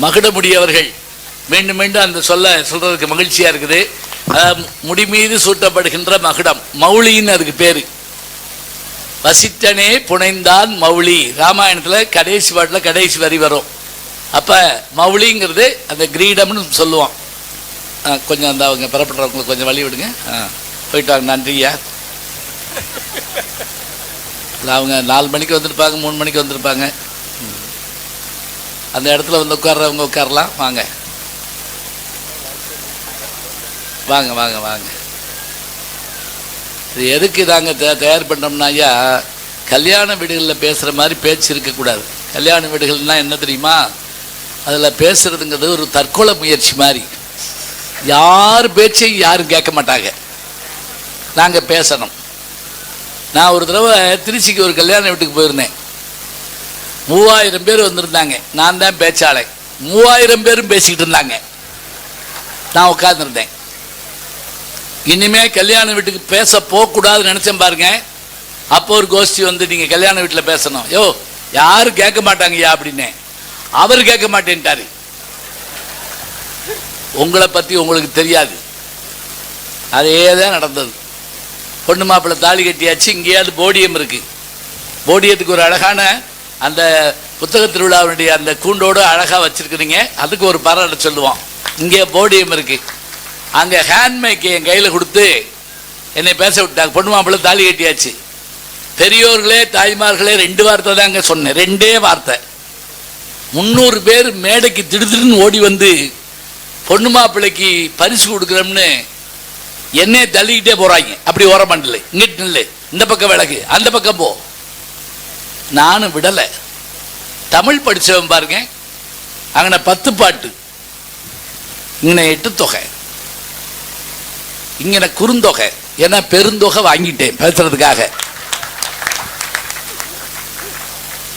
மகுடமுடி அவர்கள் மீண்டும் மீண்டும் அந்த சொல்றதுக்கு மகிழ்ச்சியா இருக்குது. முடி மீது சூட்டப்படுகின்ற மகுடம், மௌலின்னு அதுக்கு பேரு. வசித்தனே புனைந்தான் மௌலி, ராமாயணத்தில் கடைசி பாட்டில் கடைசி வரி வரும். அப்போ மௌலிங்கிறது அந்த கிரீடம்னு சொல்லுவோம். கொஞ்சம் அந்த அவங்க பெறப்படுறவங்களுக்கு கொஞ்சம் வழி விடுங்க. போயிட்டு வாங்க. நன்றியா. இல்லை அவங்க 4 மணிக்கு வந்திருப்பாங்க, 3 மணிக்கு வந்திருப்பாங்க. அந்த இடத்துல வந்து உட்கார்றவங்க உட்காரலாம். வாங்க வாங்க வாங்க வாங்க. இது எதுக்கு நாங்கள் தயார் பண்ணோம்னா, ஐயா கல்யாண வீடுகளில் பேசுகிற மாதிரி பேச்சு இருக்கக்கூடாது. கல்யாண வீடுகள்னால் என்ன தெரியுமா, அதில் பேசுகிறதுங்கிறது ஒரு தற்கொலை முயற்சி மாதிரி. யார் பேச்சையும் யாரும் கேட்க மாட்டாங்க, நாங்கள் பேசணும். நான் ஒரு தடவை திருச்சிக்கு ஒரு கல்யாண வீட்டுக்கு போயிருந்தேன். 3000 பேர் வந்திருந்தாங்க. நான் தான் பேச்சாளை. 3000 பேரும் பேசிக்கிட்டு இருந்தாங்க. நான் உட்கார்ந்துருந்தேன். இனிமே கல்யாண வீட்டுக்கு பேச போகக்கூடாதுன்னு நினைச்சேன் பாருங்க. அப்போ ஒரு கோஷ்டி வந்து நீங்க கல்யாண வீட்டில் பேசணும். யோ யாரும் கேட்க மாட்டாங்கய்யா அப்படின்னு. அவர் கேட்க மாட்டேன்ட்டாரு. உங்களை பத்தி உங்களுக்கு தெரியாது. அதே தான் நடந்தது. பொண்ணு மாப்பிள்ளை தாலி கட்டியாச்சு. இங்கேயாவது போடியம் இருக்கு. போடியத்துக்கு ஒரு அழகான அந்த புத்தக திருவிழாவுடைய அந்த கூண்டோடு அழகாக வச்சிருக்கிறீங்க. அதுக்கு ஒரு பாராட்ட சொல்லுவோம். இங்கே போடியம் இருக்கு. அங்கே ஹேண்ட்மேக்கை என் கையில் கொடுத்து என்னை பேச விட்டாங்க. பொண்ணு மாப்பிள்ளை தாலி கட்டியாச்சு. பெரியோர்களே தாய்மார்களே 2 வார்த்தை தான் அங்கே சொன்னேன். 2 வார்த்தை. 300 பேர் மேடைக்கு திடுதிடுன்னு ஓடி வந்து பொண்ணு மாப்பிள்ளைக்கு பரிசு கொடுக்குறோம்னு என்னையே தள்ளிக்கிட்டே போகிறாங்க. அப்படி ஓரமண்டல இங்கிட்டு நில்லு, இந்த பக்கம் விளக்கு, அந்த பக்கம் போ. நானும் விடலை. தமிழ் படித்தவன் பாருங்க. அங்கே 10 பாட்டு, இங்கே 8 தொகை, இங்கே குறுந்தொகை. ஏன்னா பெருந்தொகை வாங்கிட்டேன் பேசுறதுக்காக.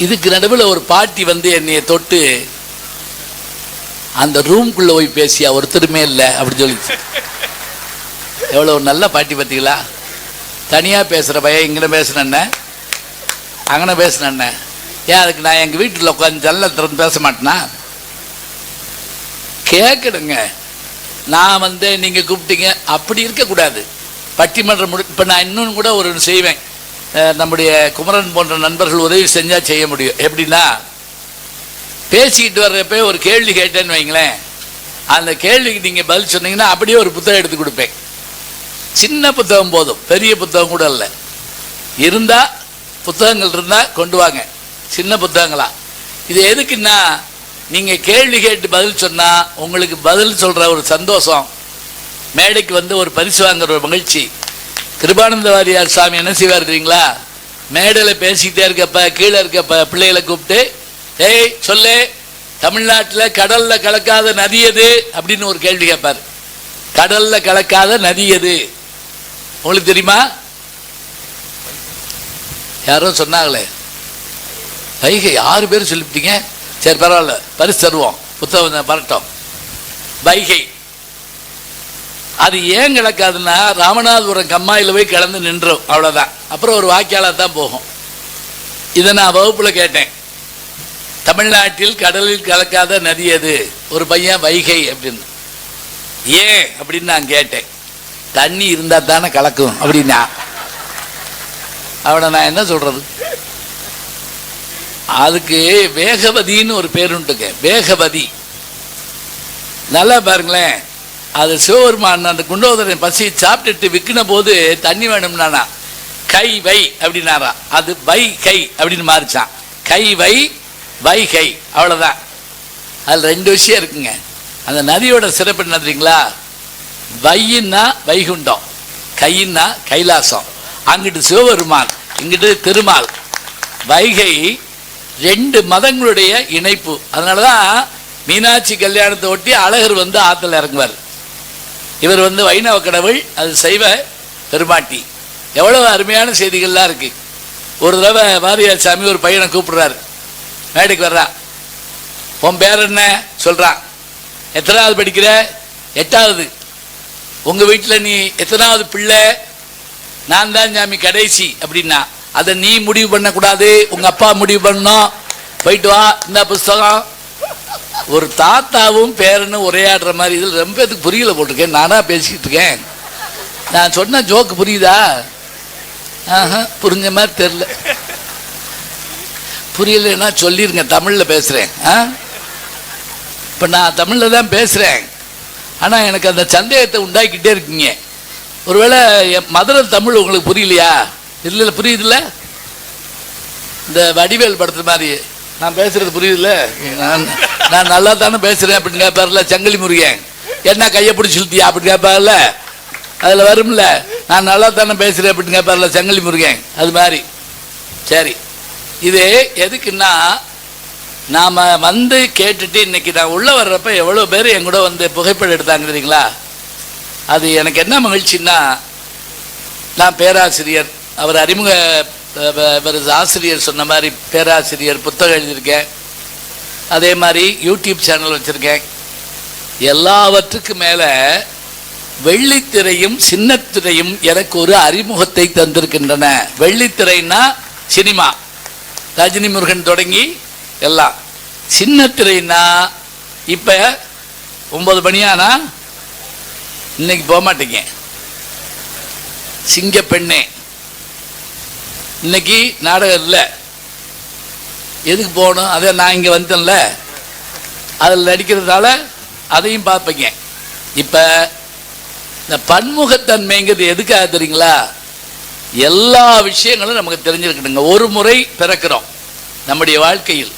இதுக்கு நடுவில் ஒரு பாட்டி வந்து என்னைய தொட்டு அந்த ரூம்குள்ளே போய் பேசியா ஒருத்தருமே இல்லை அப்படின்னு சொல்லிச்சு. எவ்வளோ நல்ல பாட்டி பார்த்தீங்களா. தனியாக பேசுகிற பையன் இங்கே பேசுனேன்ன, அங்கே பேசுனேன்ன. ஏன் அதுக்கு நான் எங்கள் வீட்டில் உட்காந்து ஜல்ல திறந்து பேச மாட்டேனா? கேட்கணுங்க. நான் வந்து நீங்கள் கூப்பிட்டீங்க அப்படி இருக்கக்கூடாது. பட்டிமன்றம் இப்போ நான் இன்னொன்று கூட ஒரு செய்வேன். நம்முடைய குமரன் போன்ற நண்பர்கள் உதவி செஞ்சால் செய்ய முடியும். எப்படின்னா, பேசிக்கிட்டு வர்றப்ப ஒரு கேள்வி கேட்டேன்னு வைங்களேன், அந்த கேள்விக்கு நீங்கள் பதில் சொன்னீங்கன்னா அப்படியே ஒரு புத்தகம் எடுத்து கொடுப்பேன். சின்ன புத்தகம் போதும், பெரிய புத்தகம் கூட இல்லை. இருந்தால் புத்தகங்கள் இருந்தால் கொண்டு வாங்க, சின்ன புத்தகங்களா. இது எதுக்குன்னா, நீங்கள் கேள்வி கேட்டு பதில் சொன்னால் உங்களுக்கு பதில் சொல்கிற ஒரு சந்தோஷம், மேடைக்கு வந்து ஒரு பரிசு வாங்குற ஒரு மகிழ்ச்சி. கிருபானந்த வாரியார் சாமி என்ன செய்வார் தெரியுங்களா, மேடையில் பேசிக்கிட்டே இருக்கப்ப கீழே இருக்கப்ப பிள்ளைகளை கூப்பிட்டு, ஏய் சொல்லு, தமிழ்நாட்டில் கடலில் கலக்காத நதி எது அப்படின்னு ஒரு கேள்வி கேட்பார். கடலில் கலக்காத நதி எது உங்களுக்கு தெரியுமா? யாரோ சொன்னாங்களே, வைகை. 6 பேர் சொல்லிவிட்டீங்க. சரி பரவாயில்ல, பரிசு தருவோம், புத்தகம் பரட்டும். வைகை. அது ஏன் கிடக்காதுன்னா, ராமநாதபுரம் கம்மாயில் போய் கிளந்து நின்றோம், அவ்வளோதான். அப்புறம் ஒரு வாய்க்காலாக தான் போகும். இதை நான் வகுப்பில் கேட்டேன். தமிழ்நாட்டில் கடலில் கலக்காத நதி எது? ஒரு பையன் வைகை அப்படின்னு. ஏன் அப்படின்னு நான் கேட்டேன். தண்ணி இருந்தால் தானே கலக்கும் அப்படின்னா. அவனை நான் என்ன சொல்றது? அதுக்கு வேகவதின்னு ஒரு பேருண்டுங்க. வேகவதி. நல்லா பாருங்களேன். அது சிவபெருமான் அந்த குண்டோதரன் பசி சாப்பிட்டுட்டு விற்கின போது தண்ணி வேணும்னானா கை வை அப்படின்னாரா. அது வை கை அப்படின்னு மாறிச்சான். கை வை வைகை, அவ்வளோதான். அதில் 2 விஷயம் இருக்குங்க. அந்த நதியோட சிறப்பு என்ன தெரியுங்களா? வையின்னா வைகுண்டம், கையின்னா கைலாசம். அங்கிட்டு சிவபெருமான், இங்கிட்டு திருமால். வைகை 2 மதங்களுடைய இணைப்பு. அதனால தான் மீனாட்சி கல்யாணத்தை ஒட்டி அழகர் வந்து ஆற்றுல இறங்குவார். இவர் வந்து வைணவ கடவுள், அது சைவ பெருமாட்டி. எவ்வளவு அருமையான செய்திகள்லாம் இருக்கு. ஒரு தடவை வாரியார் சாமி ஒரு பையனை கூப்பிடுறாரு. மேடைக்கு வர்றான். உன் பேர் என்ன சொல்றான். எத்தனாவது படிக்கிற? 8வது. உங்க வீட்டில் நீ எத்தனாவது பிள்ளை? நான் தான் சாமி கடைசி அப்படின்னா. அதை நீ முடிவு பண்ணக்கூடாது, உங்க அப்பா முடிவு பண்ணணும். போயிட்டு வா, இந்த புஸ்தகம் ஒரு தாத்தாவும் பேரனும் உரையாடுற மாதிரி இதில் ரொம்ப பேருக்கு புரியல போட்டிருக்கேன். நானாக பேசிக்கிட்டு இருக்கேன். நான் சொன்ன ஜோக்கு புரியுதா? புரிஞ்ச மாதிரி தெரில. புரியலன்னா சொல்லிருங்க, தமிழில் பேசுகிறேன். இப்போ நான் தமிழில் தான் பேசுகிறேன். ஆனால் எனக்கு அந்த சந்தேகத்தை உண்டாக்கிட்டே இருக்கீங்க. ஒருவேளை என் மதுரை தமிழ் உங்களுக்கு புரியலையா? இல்லை புரியுதுல்ல? இந்த வடிவேல் படத்து மாதிரி நான் பேசுறது புரியுதுல்ல? நான் நல்லா தானே பேசுகிறேன் அப்படின்னு கேட்பார்ல சங்கிலி முருகன். என்ன கையை பிடிச்சி இழுத்தியா அப்படின்னு கேட்பார்ல, அதில் வரும்ல நான் நல்லா தானே பேசுகிறேன் அப்படின்னு கேட்பார்ல சங்கிலி முருகன். அது மாதிரி. சரி, இது எதுக்குன்னா நாம் வந்து கேட்டுட்டு இன்னைக்கு நான் உள்ளே வர்றப்ப எவ்வளோ பேர் என் கூட வந்து புகைப்படம் எடுத்தாங்க தெரியுங்களா? அது எனக்கு என்ன மகிழ்ச்சின்னா, நான் பேராசிரியர், அவர் அறிமுக ஆசிரியர் சொன்ன மாதிரி பேராசிரியர், புத்தகம் எழுதியிருக்கேன், அதே மாதிரி யூடியூப் சேனல் வச்சுருக்கேன். எல்லாவற்றுக்கு மேலே வெள்ளித்திரையும் சின்னத்திரையும் எனக்கு ஒரு அறிமுகத்தை தந்திருக்கின்றன. வெள்ளித்திரைன்னா சினிமா, ரஜினி முருகன் தொடங்கி எல்லாம். சின்னத்திரைன்னா இப்போ 9 மணியானா இன்னைக்கு போக மாட்டேங்க. சிங்க பெண்ணே இன்னைக்கு நாடகம் இல்லை, எதுக்கு போகணும்? அதை நான் இங்கே வந்தேன்ல, அதில் நடிக்கிறதுனால அதையும் பார்ப்பீங்க. இப்போ இந்த பன்முகத்தன்மைங்கிறது எதுக்காக தெரியுங்களா? எல்லா விஷயங்களும் நமக்கு தெரிஞ்சிருக்கணுங்க. ஒரு முறை பிறக்கிறோம், நம்முடைய வாழ்க்கையில்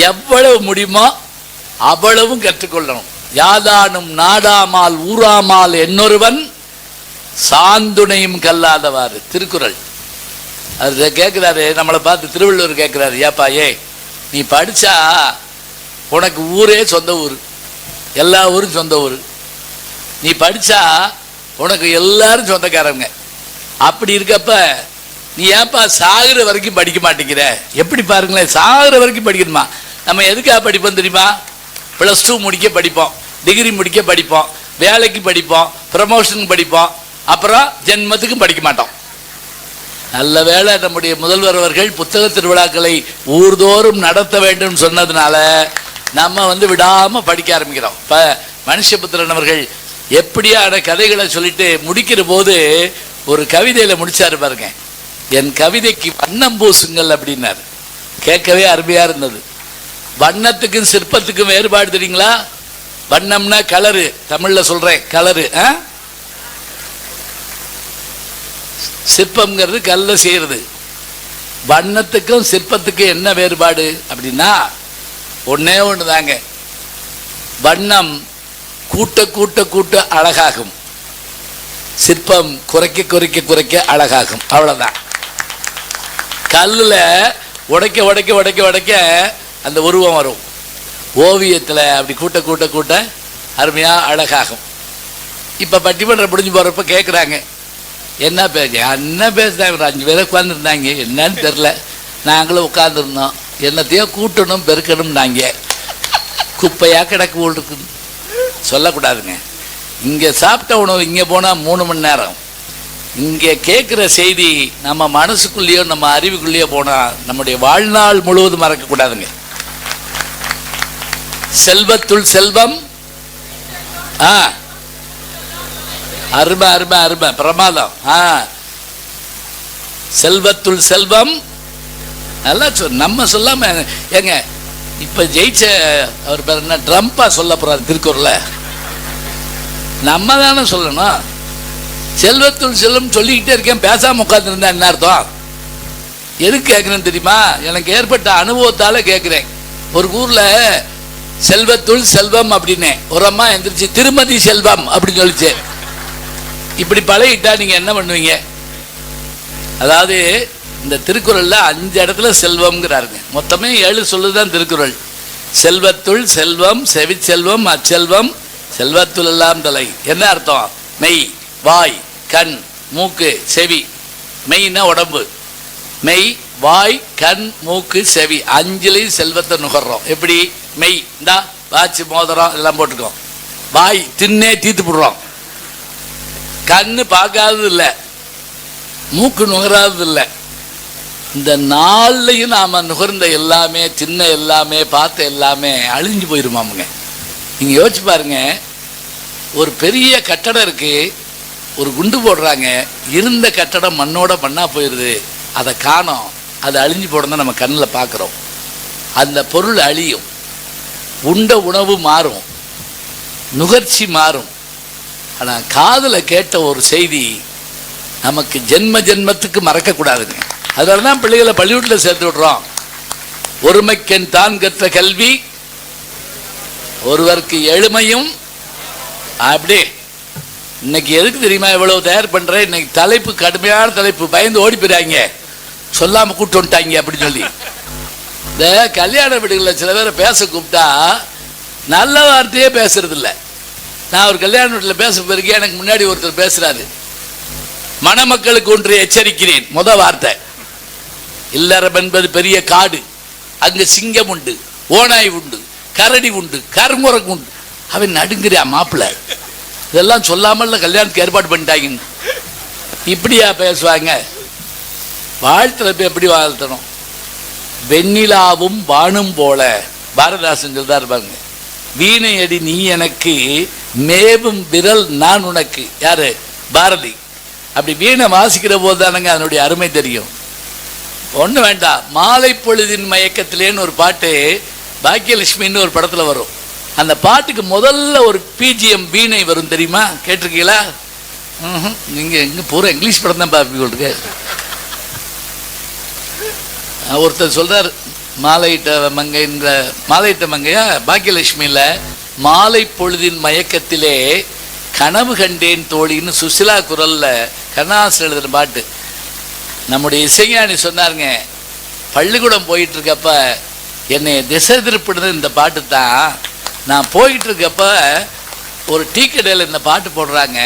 எவ்வளவு முடியுமோ அவ்வளவும் கற்றுக்கொள்ளணும். யாதானும் நாடாமால் ஊராமால் என்னொருவன் சாந்துணையும் கல்லாதவாறு, திருக்குறள். அது கேட்குறாரு, நம்மளை பார்த்து திருவள்ளுவர் கேட்குறாரு, ஏப்பா நீ படித்தா உனக்கு ஊரே சொந்த ஊர், எல்லா ஊரும் சொந்த ஊர். நீ படித்தா உனக்கு எல்லாரும் சொந்தக்காரங்க. அப்படி இருக்கப்ப நீ ஏப்பா சாகுற வரைக்கும் படிக்க மாட்டேங்கிற? எப்படி பாருங்களேன், சாகுற வரைக்கும் படிக்கணுமா? நம்ம எதுக்காக படிப்போம் தெரியுமா? +2 முடிக்க படிப்போம், டிகிரி முடிக்க படிப்போம், வேலைக்கு படிப்போம், ப்ரமோஷனுக்கு படிப்போம், அப்புறம் ஜென்மத்துக்கும் படிக்க மாட்டோம். நல்ல வேளை நம்முடைய முதல்வர் அவர்கள் புத்தக திருவிழாக்களை ஊர்தோறும் நடத்த வேண்டும் சொன்னதுனால நம்ம வந்து விடாமல் படிக்க ஆரம்பிக்கிறோம். இப்போ மனுஷபுத்திரன் அவர்கள் எப்படியான கதைகளை சொல்லிட்டு முடிக்கிற போது ஒரு கவிதையில் முடிச்சாரு பாருங்க, என் கவிதைக்கு வண்ணம் பூசுங்கள் அப்படின்னாரு. கேட்கவே அருமையாக இருந்தது. வண்ணத்துக்கும் சிற்பத்துக்கும் வேறுபாடு தெரியுங்களா? வண்ணம்னா கலரு, தமிழில் சொல்கிறேன் கலரு. சிற்பம்ங்கிறது கல்ல செய்கிறது. வண்ணத்துக்கும் சிற்பத்துக்கும் என்ன வேறுபாடு அப்படின்னா ஒன்னே ஒன்று தாங்க, வண்ணம் கூட்ட கூட்ட கூட்ட அழகாகும், சிற்பம் குறைக்க குறைக்க குறைக்க அழகாகும், அவ்வளோதான். கல்லில் உடைக்க உடைக்க உடைக்க உடைக்க அந்த உருவம் வரும். ஓவியத்தில் அப்படி கூட்ட கூட்ட கூட்ட அருமையாக அழகாகும். இப்போ பட்டிமன்றம் முடிஞ்சு போகிறப்ப கேட்குறாங்க, என்ன பேசுகிறாங்க? ஒரு 5 பேரை உட்காந்துருந்தாங்க, என்னன்னு தெரில, நாங்களும் உட்காந்துருந்தோம், என்னத்தையோ கூட்டணும் பெருக்கணும், நாங்கள் குப்பையாக கிடக்கு இருக்குன்னு சொல்லக்கூடாதுங்க. இங்கே சாப்பிட்ட உணவு இங்கே போனால் 3 மணி நேரம், இங்கே கேட்குற செய்தி நம்ம மனசுக்குள்ளேயோ நம்ம அறிவுக்குள்ளேயோ போனால் நம்முடைய வாழ்நாள் முழுவதும் மறக்கக்கூடாதுங்க. செல்வத்துள் செல்வம், அருமை அருமை அருமை, பிரமாதம். செல்வத்துள் செல்வம் நல்லா நம்ம சொல்லாம ஏங்க, இப்ப ஜெயிச்ச அவர் பேர் என்ன, ட்ரம்பா சொல்ல போறாரு திருக்குறளை, நம்ம தானே சொல்லணும். செல்வத்துள் செல்வம் சொல்லிக்கிட்டே இருக்கேன், பேசாம உட்காந்துருந்தா என்ன அர்த்தம்? எதுக்கு கேட்குறேன்னு தெரியுமா? எனக்கு ஏற்பட்ட அனுபவத்தால கேட்குறேன். ஒரு ஊர்ல செல்வத்துள் செல்வம் அப்படின்னு ஒரு அம்மா எந்திரிச்சு திருமதி செல்வம் அப்படின்னு சொல்லிச்சு. இப்படி பழகிட்டா நீங்க என்ன பண்ணுவீங்க? அதாவது இந்த திருக்குறள்ல 5 இடத்துல செல்வம்ங்கிறாருங்க. மொத்தமே 7 சொல்லுதான் திருக்குறள். செல்வத்துள் செல்வம், செவிச்செல்வம், அச்செல்வம், செல்வத்துள் எல்லாம் தலை. என்ன அர்த்தம்? மெய், வாய், கண், மூக்கு, செவி. மெய்னா உடம்பு, மெய், வாய், கண், மூக்கு, செவி, 5லையும் செல்வத்தை நுகர்றோம். எப்படி? மெய், இந்தா வாட்சி மோதிரம் எல்லாம் போட்டுக்கோம். வாய் தின்னே தீத்து போடுறோம். கண்ணு பார்க்காதது இல்லை, மூக்கு நுகராதது இல்லை, இந்த நாள்லையும் நாம் நுகர்ந்த எல்லாமே, தின்ன எல்லாமே, பார்த்த எல்லாமே அழிஞ்சு போயிருமாமுங்க. நீங்கள் யோசிச்சு பாருங்க, ஒரு பெரிய கட்டடம் இருக்கு, ஒரு குண்டு போடுறாங்க, இருந்த கட்டடம் மண்ணோட மண்ணா போயிடுது, அதை காணோம், அது அழிஞ்சு போடுறத நம்ம கண்ணில் பார்க்குறோம். அந்த பொருள் அழியும், உண்ட உணவு மாறும், நுகர்ச்சி மாறும். ஆனால் காதில் கேட்ட ஒரு செய்தி நமக்கு ஜென்ம ஜென்மத்துக்கு மறக்கக்கூடாதுங்க. அதனால தான் பிள்ளைகளை பள்ளிக்கூட்டில் சேர்த்து விடுறோம். ஒருமைக்கென் தான் கற்ற கல்வி ஒருவருக்கு எளிமையும். அப்படி இன்னைக்கு எதுக்கு தெரியுமா இவ்வளவு தயார் பண்றேன்? இன்னைக்கு தலைப்பு கடுமையான தலைப்பு, பயந்து ஓடி போயிறாங்க, சொல்லாம கூட்டு வந்துட்டாங்க அப்படின்னு சொல்லி. இந்த கல்யாண வீடுகளில் சில பேரை பேச கூப்பிட்டா நல்ல வார்த்தையே பேசுறது இல்லை. நான் ஒரு கல்யாண வீட்டில் பேச போயிருக்கேன், எனக்கு முன்னாடி ஒருத்தர் பேசுறாரு, மணமக்களுக்கு ஒன்று எச்சரிக்கிறேன். முத வார்த்தை, இல்லறம் என்பது பெரிய காடு, அங்கு சிங்கம் உண்டு, ஓனாய் உண்டு, கரடி உண்டு, கருங்குரங்கு உண்டு. அவன் நடுங்கிறியா மாப்பிள்ள, இதெல்லாம் சொல்லாமல் கல்யாணத்துக்கு ஏற்பாடு பண்ணிட்டாங்க. இப்படியா பேசுவாங்க? வாழ்த்துல எப்படி வாழ்த்தணும்? வெண்ணிலாவும் வானும் போல பாரதாசன் சொல்றா இருப்பாங்க, வீணை அடி நீ எனக்கு, மேவும் விரல் நான் உனக்கு. யாரு? பாரதி. அப்படி வீணை வாசிக்கிற போது தானங்க அதனுடைய அருமை தெரியும். ஒன்று வேண்டாம், மாலை பொழுதின் மயக்கத்திலேன்னு ஒரு பாட்டு பாக்கியலட்சுமின்னு ஒரு படத்தில் வரும். அந்த பாட்டுக்கு முதல்ல ஒரு பிஜிஎம் வீணை வரும், தெரியுமா? கேட்டிருக்கீங்களா? நீங்கள் எங்கே பூரா இங்கிலீஷ் படம் தான் பார்ப்பீங்க. ஒருத்தர் சொல்கிறார், மாலையிட்ட மங்கைன்ற, மாலையிட்ட மங்கையா பாக்கியலட்சுமியில், மாலை பொழுதின் மயக்கத்திலே கனவு கண்டேன் தோழின்னு சுசிலா குரல்ல கண்ணாசன் எழுதுன பாட்டு. நம்முடைய இசைஞானி சொன்னாருங்க, பள்ளிக்கூடம் போயிட்டு இருக்கப்ப என்னை திசை திருப்பிடுறது இந்த பாட்டு தான். நான் போயிட்டு இருக்கப்ப ஒரு டீ கடையில் இந்த பாட்டு போடுறாங்க,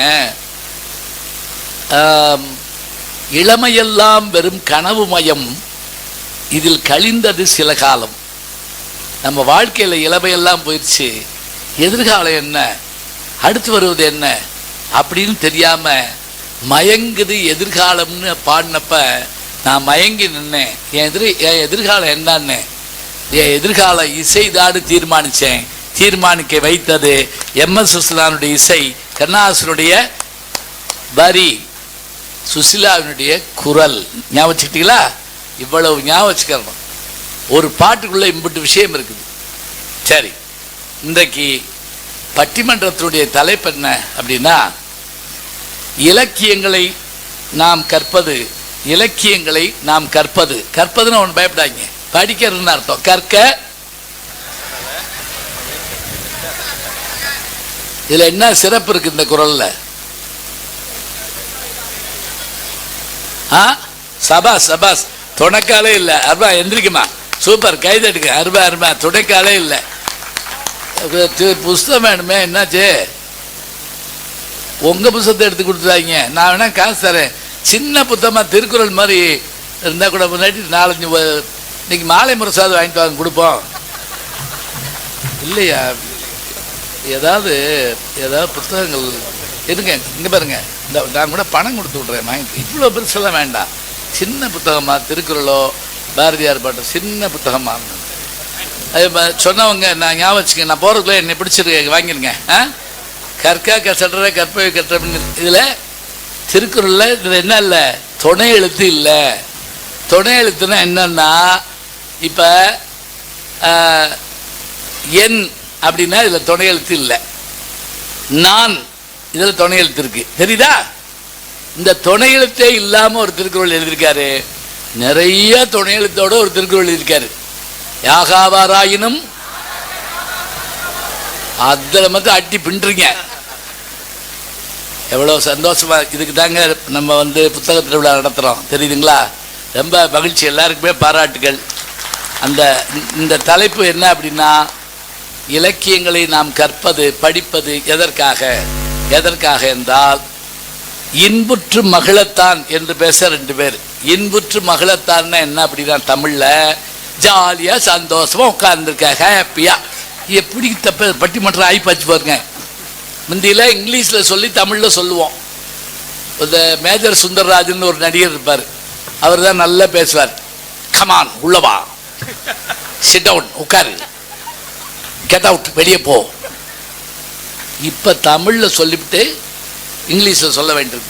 இளமையெல்லாம் வெறும் கனவு மயம், இதில் கழிந்தது சில காலம். நம்ம வாழ்க்கையில் இளமையெல்லாம் போயிடுச்சு, எதிர்காலம் என்ன, அடுத்து வருவது என்ன அப்படின்னு தெரியாம மயங்குது எதிர்காலம்னு பாடினப்ப நான் மயங்கி நின்னேன். என் எதிர்காலம் என்னன்னு, என் எதிர்கால இசைதாடு தீர்மானிச்சேன். தீர்மானிக்க வைத்தது எம்.எஸ். சுசிலானுடைய இசை, கண்ணாசனுடைய வரி, சுசிலாவினுடைய குரல். ஞாபகம் வச்சுக்கிட்டீங்களா? இவ்வளவு ஞாபகம் வச்சுக்கிறோம். ஒரு பாட்டுக்குள்ள இம்புட்டு விஷயம் இருக்குது. சரி, இன்றைக்கு பட்டிமன்றத்தினுடைய தலைப்பு என்ன அப்படின்னா, இலக்கியங்களை நாம் கற்பது. இலக்கியங்களை நாம் கற்பது. கற்பதுன்னு ஒன்று பயப்படாங்க, படிக்கிறதுன்னு அர்த்தம். கற்க. இதுல என்ன சிறப்பு இருக்கு இந்த குரல்ல? சபாஸ் சபாஸ், துணைக்காலே இல்லை. அருபா எந்திரிக்குமா, சூப்பர், கைதட்டுங்க. அருபா அருபா, துணைக்காலே இல்லை. புஸ்தகம் வேணுமே, என்னாச்சு? உங்க புத்தகத்தை எடுத்து கொடுத்துறாங்க, நான் வேணா காசு தரேன். சின்ன புத்தகமா திருக்குறள் மாதிரி இருந்தா கூட முன்னாடி 4-5 இன்னைக்கு மாலை முரசாவது வாங்கிட்டு வாங்க, கொடுப்போம். இல்லையா? ஏதாவது புத்தகங்கள் இருங்க, இங்க பாருங்க, இந்த நான் கூட பணம் கொடுத்து விட்றேன், வாங்கி. இவ்வளோ பெருசெல்லாம் வேண்டாம், சின்ன புத்தகமா, திருக்குறளோ பாரதியார் பாட்டோ சின்ன புத்தகமா அது சொன்னவங்க நான் ஞாபகம் வச்சுங்க. நான் போகிறதுக்குள்ள என்னை பிடிச்சிருக்க வாங்கிருங்க. கற்கா கசடுற கற்பவை கற்ற. இதில் திருக்குறளில் இதில் என்ன இல்லை, துணை எழுத்து இல்லை. துணை எழுத்துனா என்னன்னா, இப்போ என் அப்படின்னா இதில் துணை எழுத்து இல்லை. நான் இதில் துணை எழுத்து இருக்கு, தெரியுதா? இந்த துணை எழுத்தே இல்லாமல் ஒரு திருக்குறள் எழுதியிருக்காரு. நிறைய துணை எழுத்தோட ஒரு திருக்குறள் எழுதியிருக்காரு. யாகாவாராயினும் அதில் மட்டும் அட்டி பின்றீங்க. எவ்வளோ சந்தோஷமா. இதுக்கு தாங்க நம்ம புத்தக திருவிழா நடத்துகிறோம், தெரியுதுங்களா? ரொம்ப மகிழ்ச்சி, எல்லாருக்குமே பாராட்டுகள். இந்த தலைப்பு என்ன அப்படின்னா, இலக்கியங்களை நாம் கற்பது, படிப்பது எதற்காக? எதற்காக என்றால், இன்புற்று மகிழத்தான் என்று பேச 2 பேர். இன்புற்று மகிழத்தான்னா என்ன அப்படின்னா, தமிழில் ஜாலியாக சந்தோஷமாக உட்கார்ந்துருக்க, ஹாப்பியாக. எப்படி தப்ப பட்டிமன்றம் ஆகிப்பாச்சு பாருங்க. முந்தியில் இங்கிலீஷில் சொல்லி தமிழில் சொல்லுவோம். இந்த மேஜர் சுந்தர்ராஜன் ஒரு நடிகர் இருப்பார், அவர் தான் நல்லா பேசுவார். கமான் உள்ளவா, சிட் டவுன் உட்காரு, கெட் அவுட் வெளியே போ. இப்ப தமிழ்ல சொல்லிவிட்டு இங்கிலீஷ்ல சொல்ல வேண்டியது.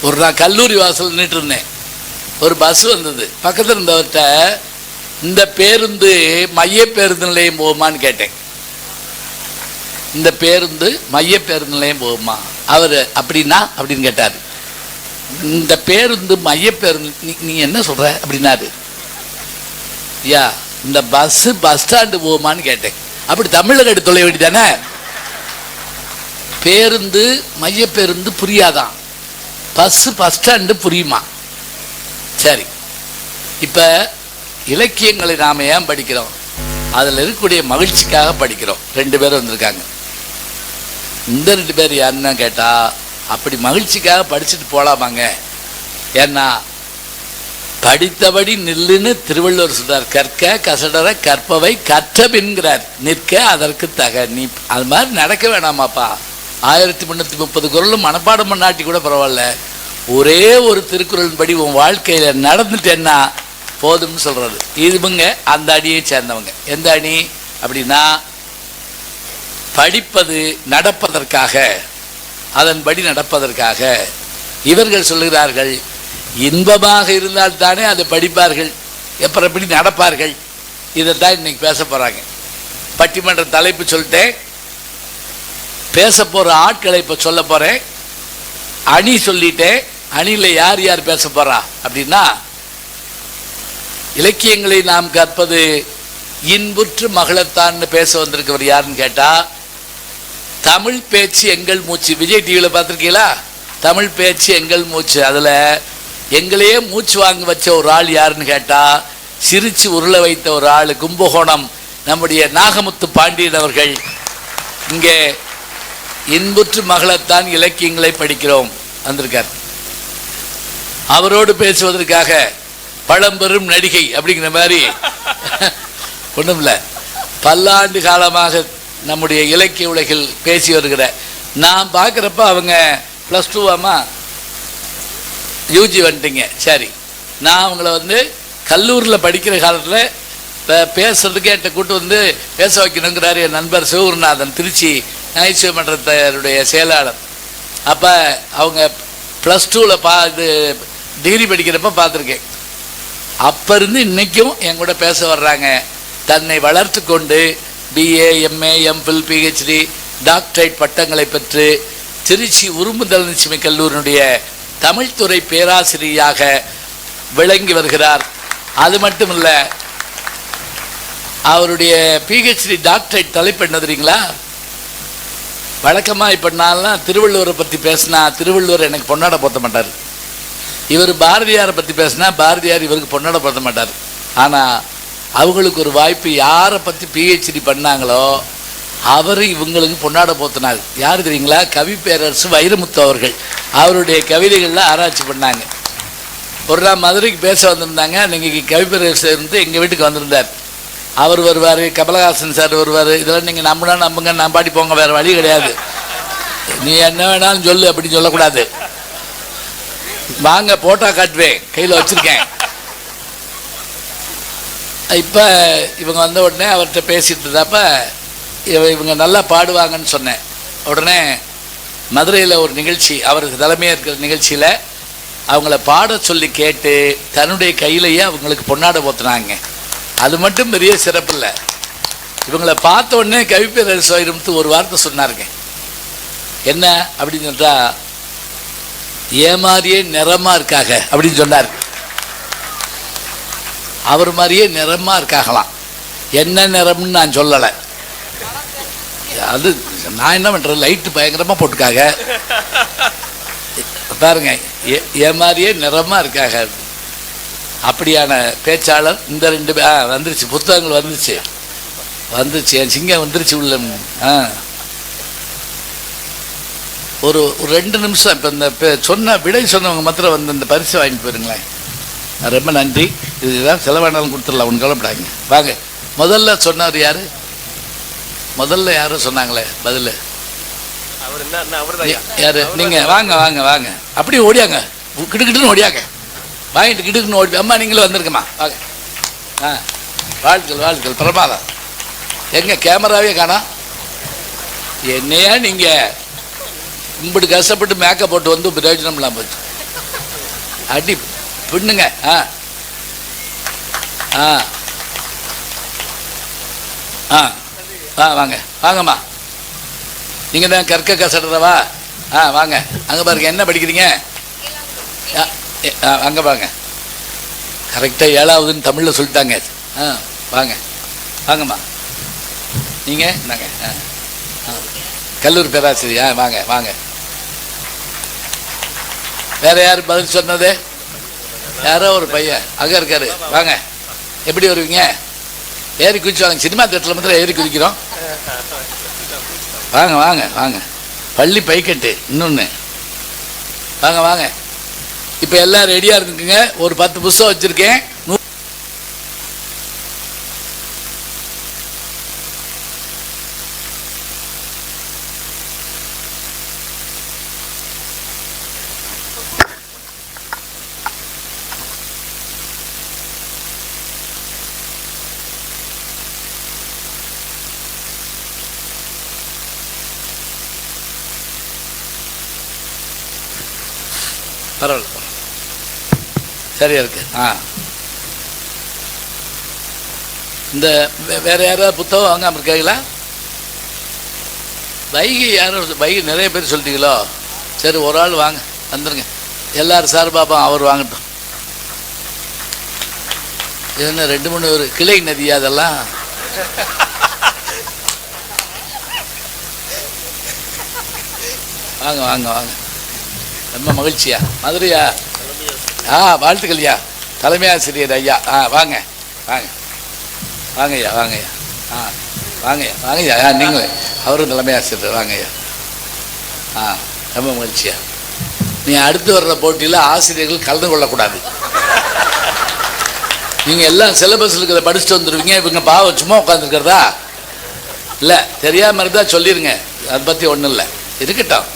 ஒரு நான் கல்லூரி வாசல் நின்றுட்டு இருந்தேன், ஒரு பஸ் வந்தது. பக்கத்தில் இருந்தவர்கிட்ட இந்த பேருந்து மைய பேருந்து நிலையம் போகுமான்னு கேட்டேன். இந்த பேருந்து மைய பேருந்து நிலையம் போகுமா? அவர் அப்படின்னா அப்படின்னு கேட்டார். இந்த பேருந்து மைய பேருந்து நீ என்ன சொல்ற அப்படின்னாரு. ஐயா இந்த பஸ் பஸ் ஸ்டாண்டு போகுமான்னு கேட்டேன். அப்படி தமிழ்ல கேட்டு தொலை வேண்டியதானே. பேருந்து மைய பேருந்து புரியாதான், பஸ் பஸ் ஸ்டாண்டு புரியுமா? சரி, இப்ப இலக்கியங்களை நாம ஏன் படிக்கிறோம்? அதில் இருக்கக்கூடிய மகிழ்ச்சிக்காக படிக்கிறோம். 2 பேர் வந்திருக்காங்க. இந்த 2 பேர் யாருன்னு கேட்டா அப்படி மகிழ்ச்சிக்காக படிச்சுட்டு போலாமாங்க. ஏன்னா படித்தபடி நில்லுன்னு திருவள்ளுவர் சொல்றார். கற்க கசடர கற்பவை கற்றபின்கிறார், நிற்க அதற்கு தக. நீ அது மாதிரி நடக்க வேணாமாப்பா. 1330 குறளும் மனப்பாடம் பண்ணாட்டி கூட பரவாயில்ல, ஒரே ஒரு திருக்குறள் படி உன் வாழ்க்கையில நடந்துட்டேன்னா போதும்னு சொல்றது. இதுங்க அந்த அணியை சேர்ந்தவங்க. எந்த அணி அப்படின்னா படிப்பது நடப்பதற்காக, அதன்படி நடப்பதற்காக. இவர்கள் சொல்லுகிறார்கள் இன்பமாக இருந்தால் தானே அதை படிப்பார்கள், எப்ப எப்படி நடப்பார்கள். இதைத்தான் இன்னைக்கு பேச போறாங்க. பட்டிமன்ற தலைப்பு சொல்லிட்டேன், பேச போற ஆட்களை இப்ப சொல்ல போறேன். அணி சொல்லிட்டேன். அணியில யார் யார் பேச போறா அப்படின்னா, இலக்கியங்களை நாம் கற்பது இன்புற்று மகளத்தான் பேச வந்திருக்கவர் யாருன்னு கேட்டா, தமிழ் பேச்சு எங்கள் மூச்சு. விஜய் டிவியில் பார்த்துருக்கீங்களா? தமிழ் பேச்சு எங்கள் மூச்சு. அதுல எங்களையே மூச்சு வாங்க வச்ச ஒரு ஆள் யாருன்னு கேட்டா, சிரிச்சு உருள வைத்த ஒரு ஆள் கும்பகோணம் நம்முடைய நாகமுத்து பாண்டியன் அவர்கள். இங்கே இன்புற்று மகளத்தான் இலக்கியங்களை படிக்கிறோம் வந்திருக்கார். அவரோடு பேசுவதற்காக பழம்பெரும் நடிகை அப்படிங்கிற மாதிரி ஒன்றும் இல்லை, பல்லாண்டு காலமாக நம்முடைய இலக்கிய உலகில் பேசி வருகிற நான் பார்க்குறப்ப அவங்க +2 யூஜி வந்துட்டீங்க. சரி, நான் அவங்கள கல்லூரியில் படிக்கிற காலத்தில் பேசுறதுக்கு என்கிட்ட கூட்டு பேச வைக்கணுங்கிறார் என் நண்பர் சிவகுருநாதன், திருச்சி நகைச்சுவை மன்றத்தினுடைய செயலாளர். அப்போ அவங்க +2 இது டிகிரி படிக்கிறப்ப பார்த்துருக்கேன். அப்போ இருந்து இன்னைக்கும் என் கூட பேச வர்றாங்க. தன்னை வளர்த்து கொண்டு BA MA MPhil PhD doctorate பட்டங்களை பெற்று திருச்சி உரும்பு தனலட்சுமி கல்லூரியினுடைய தமிழ்துறை பேராசிரியராக விளங்கி வருகிறார். அது மட்டும் இல்லை, அவருடைய PhD டாக்டரேட் தலைப்பு என்ன தெரியுங்களா? வழக்கமாக இப்போ நான்லாம் திருவள்ளுவரை பற்றி பேசினா திருவள்ளுவர் எனக்கு பொன்னாட போத்த மாட்டார். இவர் பாரதியாரை பற்றி பேசினா பாரதியார் இவருக்கு பொன்னாட போத்த மாட்டார். ஆனால் அவங்களுக்கு ஒரு வாய்ப்பு, யாரை பற்றி PhD பண்ணாங்களோ அவர் இவங்களுக்கு பொன்னாட போத்தினார். யார் தெரியுங்களா? கவி பேரரசு வைரமுத்து அவர்கள். அவருடைய கவிதைகள்லாம் ஆராய்ச்சி பண்ணாங்க. ஒரு நாள் மதுரைக்கு பேச வந்திருந்தாங்க. நீங்கள் கவி பேரரசு இருந்து எங்கள் வீட்டுக்கு வந்திருந்தார். அவர் வருவார், கமலஹாசன் சார் வருவார். இதெல்லாம் நீங்கள் நம்பினா நம்புங்க, நான் பாடி போங்க, வேறு வழி கிடையாது. நீ என்ன வேணாலும் சொல்லு அப்படின்னு சொல்லக்கூடாது. வாங்க போட்டோ காட்டுவேன், கையில் வச்சுருக்கேன். இப்போ இவங்க வந்த உடனே அவர்கிட்ட பேசிட்டு இருந்தப்ப இவங்க நல்லா பாடுவாங்கன்னு சொன்னேன். உடனே மதுரையில் ஒரு நிகழ்ச்சி, அவருக்கு தலைமையாக இருக்கிற நிகழ்ச்சியில் அவங்கள பாட சொல்லி கேட்டு தன்னுடைய கையிலேயே அவங்களுக்கு பொன்னாட போத்துனாங்க. அது மட்டும் பெரிய சிறப்பு இல்லை. இவங்களை பார்த்த உடனே கவிப்பேரரசு வைரமுத்து ஒரு வார்த்தை சொன்னாருங்க. என்ன அப்படின்னு சொல்றா, ஏமாறியே நிறமா இருக்காங்க அப்படின்னு சொன்னார். அவர் மாதிரியே நிறமா இருக்காங்களாம். என்ன நிறம்னு நான் சொல்லலை. அது நான் என்ன பண்றேன், லைட்டு பயங்கரமா போட்டுக்காங்க பாருங்க, ஏமாறியே நிறமா இருக்காங்க. அப்படியான பேச்சாளர். இந்த 2 வந்துருச்சு, புத்தகங்கள் வந்துருச்சு என் சிங்கம் வந்துருச்சு உள்ள. ஒரு 2 நிமிஷம் இப்போ இந்த சொன்ன விடை சொன்னவங்க மாத்திரம் இந்த பரிசு வாங்கிட்டு போயிருங்களேன். ரொம்ப நன்றி. இதுதான் செலவானாலும் கொடுத்துடலாம், ஒன்று கவலைப்படாங்க. வாங்க. முதல்ல சொன்னவர் யாரு? முதல்ல யாரும் சொன்னாங்களே பதில் அவர் யாரு? நீங்க வாங்க வாங்க வாங்க, அப்படி ஓடியாங்க, கிட்டுக்கிட்டுன்னு ஓடியாங்க. வாங்கிட்டு கிட்டுக்குன்னு ஓடி அம்மா நீங்களும் வந்திருக்கம்மா வாங்க. வாழ்த்துக்கள் பிரமாதம். எங்க கேமராவே காணோம். என்னையா நீங்கள் இப்படி கஷ்டப்பட்டு மேக்கப் போட்டு வந்து பிரயோஜனம் இல்லாமல் போச்சு. அடி பின்னுங்க. வாங்க வாங்கம்மா. நீங்கள் தான் கற்க கசடுறவா? வாங்க. அங்கே பாருங்க, என்ன படிக்கிறீங்க? அங்கே பாருங்க, கரெக்டாக 7ஆவதுன்னு தமிழில் சொல்லிட்டாங்க. வாங்க வாங்கம்மா. நீங்கள் என்னங்க கல்லூரி பேராசிரியர். வாங்க வாங்க. வேற யார் பதில் சொன்னது? யாரோ ஒரு பையன் அங்கே இருக்காரு. வாங்க. எப்படி வருவீங்க? ஏறி குதிச்சு வாங்க. சினிமா தேட்டரில் மாத்திரம் ஏறி குதிக்கிறோம். வாங்க வாங்க வாங்க. பள்ளி பைக்கட்டு இன்னொன்று. வாங்க வாங்க. இப்போ எல்லாம் ரெடியாக இருக்குங்க. ஒரு 10 புஸ்தகம் வச்சுருக்கேன். பரவாயில்ல, சரியா இருக்கு. இந்த வேற யாராவது புத்தகம் வாங்காமல் இருக்காங்களா? வைகை யாரும் வைகை நிறைய பேர் சொல்லிட்டீங்களோ? சரி, ஒரு ஆள் வாங்க, வந்துருங்க. எல்லாரும் சார் பாப்பா அவர் வாங்கட்டும். இது என்ன 2-3 ஒரு கிளை நதியா அதெல்லாம்? வாங்க வாங்க வாங்க. ரொம்ப மகிழ்ச்சியா? மதுரையா? வாழ்த்துக்கள்யா. தலைமை ஆசிரியர் ஐயா. வாங்க வாங்க வாங்கய்யா வாங்கய்யா. வாங்கய்யா வாங்கய்யா. நீங்களே அவரும் தலைமை ஆசிரியர். வாங்கய்யா. ரொம்ப மகிழ்ச்சியா. நீ அடுத்து வர்ற போட்டியில் ஆசிரியர்கள் கலந்து கொள்ளக்கூடாது. நீங்கள் எல்லாம் சிலபஸில் இருக்கிறத படிச்சுட்டு வந்துடுவீங்க. இவங்க பாவம் சும்மா உட்காந்துருக்கிறதா? இல்லை, தெரியாமல் இருந்தால் சொல்லிடுங்க. அதை பற்றி ஒன்றும் இல்லை, இருக்கட்டும்.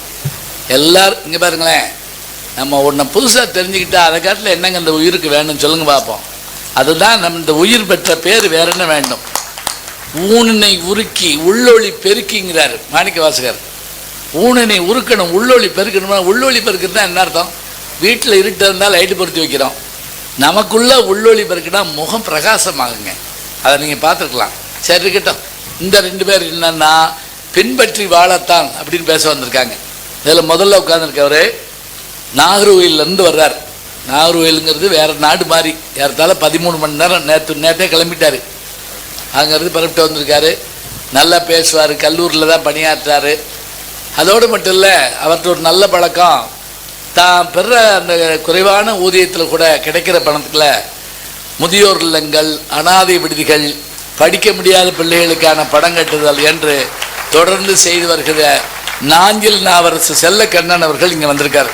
எல்லாரும் இங்கே பாருங்களேன், நம்ம ஒன்றை புதுசாக தெரிஞ்சுக்கிட்டா அதை காட்டில் என்னங்க இந்த உயிருக்கு வேணும்னு சொல்லுங்க பார்ப்போம். அதுதான் நம்ம இந்த உயிர் பெற்ற பேர். வேற என்ன வேண்டும்? ஊனினை உருக்கி உள்ளொளி பெருக்கிங்கிறார் மாணிக்க வாசகர். ஊனினை உருக்கணும், உள்ளொளி பெருக்கணும்னா உள்ளொளி பெருக்கிறது தான் என்ன அர்த்தம்? வீட்டில் இருட்டு இருந்தால் லைட்டு பொருத்தி வைக்கிறோம். நமக்குள்ள உள்ளொளி பெருக்குனா முகம் பிரகாசமாகுங்க. அதை நீங்கள் பார்த்துருக்கலாம். சரி, இருக்கட்டும். இந்த 2 பேர் என்னன்னா பின்பற்றி வாழத்தான் அப்படின்னு பேச வந்திருக்காங்க. இதில் முதல்ல உட்காந்துருக்கவர் நாகர்கோயிலேருந்து வர்றார். நாகர்கோயிலுங்கிறது வேறு நாடு மாதிரி. ஏறத்தால 13 மணி நேரம் நேற்றே கிளம்பிட்டார். அங்கேருந்து பரப்பிட்டு வந்திருக்காரு. நல்லா பேசுவார். கல்லூரியில் தான் பணியாற்றார். அதோடு மட்டும் இல்லை, அவர்கிட்ட ஒரு நல்ல பழக்கம். தான் பெற அந்த குறைவான ஊதியத்தில் கூட கிடைக்கிற பணத்தில் முதியோர் இல்லங்கள், அனாதை விடுதிகள், படிக்க முடியாத பிள்ளைகளுக்கான படம் கட்டுதல் என்று தொடர்ந்து செய்து வருகிற நாஞ்சில் நாவரசு செல்ல கண்ணன் அவர்கள் இங்கே வந்திருக்கார்.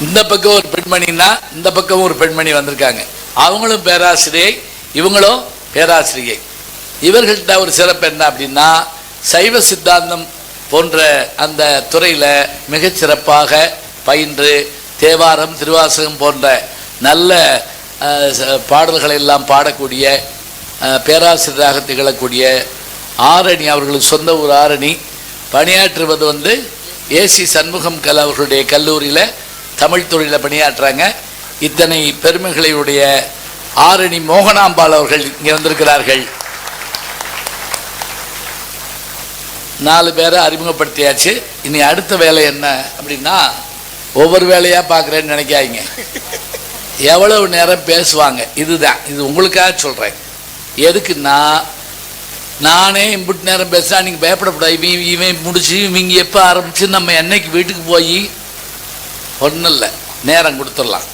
இந்த பக்கம் ஒரு பெண்மணின்னா இந்த பக்கம் ஒரு பெண்மணி வந்திருக்காங்க. அவங்களும் பேராசிரியை, இவங்களும் பேராசிரியை. இவர்கள்ட்ட ஒரு சிறப்பு என்ன அப்படின்னா, சைவ சித்தாந்தம் போன்ற அந்த துறையில் மிகச்சிறப்பாக பயின்று தேவாரம், திருவாசகம் போன்ற நல்ல பாடல்களை எல்லாம் பாடக்கூடிய பேராசிரியராக திகழக்கூடிய ஆரணி, அவர்களுக்கு சொந்த ஊர் ஆரணி. பணியாற்றுவது ஏசி சண்முகம் கல் அவர்களுடைய கல்லூரியில் தமிழ் துறையில் பணியாற்றுறாங்க. இத்தனை பெருமைகளுடைய ஆரணி மோகனாம்பாள் அவர்கள் இங்கே வந்திருக்கிறார்கள். 4 பேரை அறிமுகப்படுத்தியாச்சு. இனி அடுத்த வேலை என்ன அப்படின்னா, ஒவ்வொரு வேலையாக பார்க்குறேன்னு நினைக்காதீங்க. எவ்வளவு நேரம் பேசுவாங்க இதுதான். இது உங்களுக்காக சொல்கிறேன். எதுக்குன்னா, நானே இம்புட்டு நேரம் பேசுனா நீங்கள் பயப்படக்கூடாது. இவன் முடிச்சு இவங்க எப்போ ஆரம்பித்து நம்ம என்னைக்கு வீட்டுக்கு போய் ஒன்றும் இல்லை, நேரம் கொடுத்துடலாம்.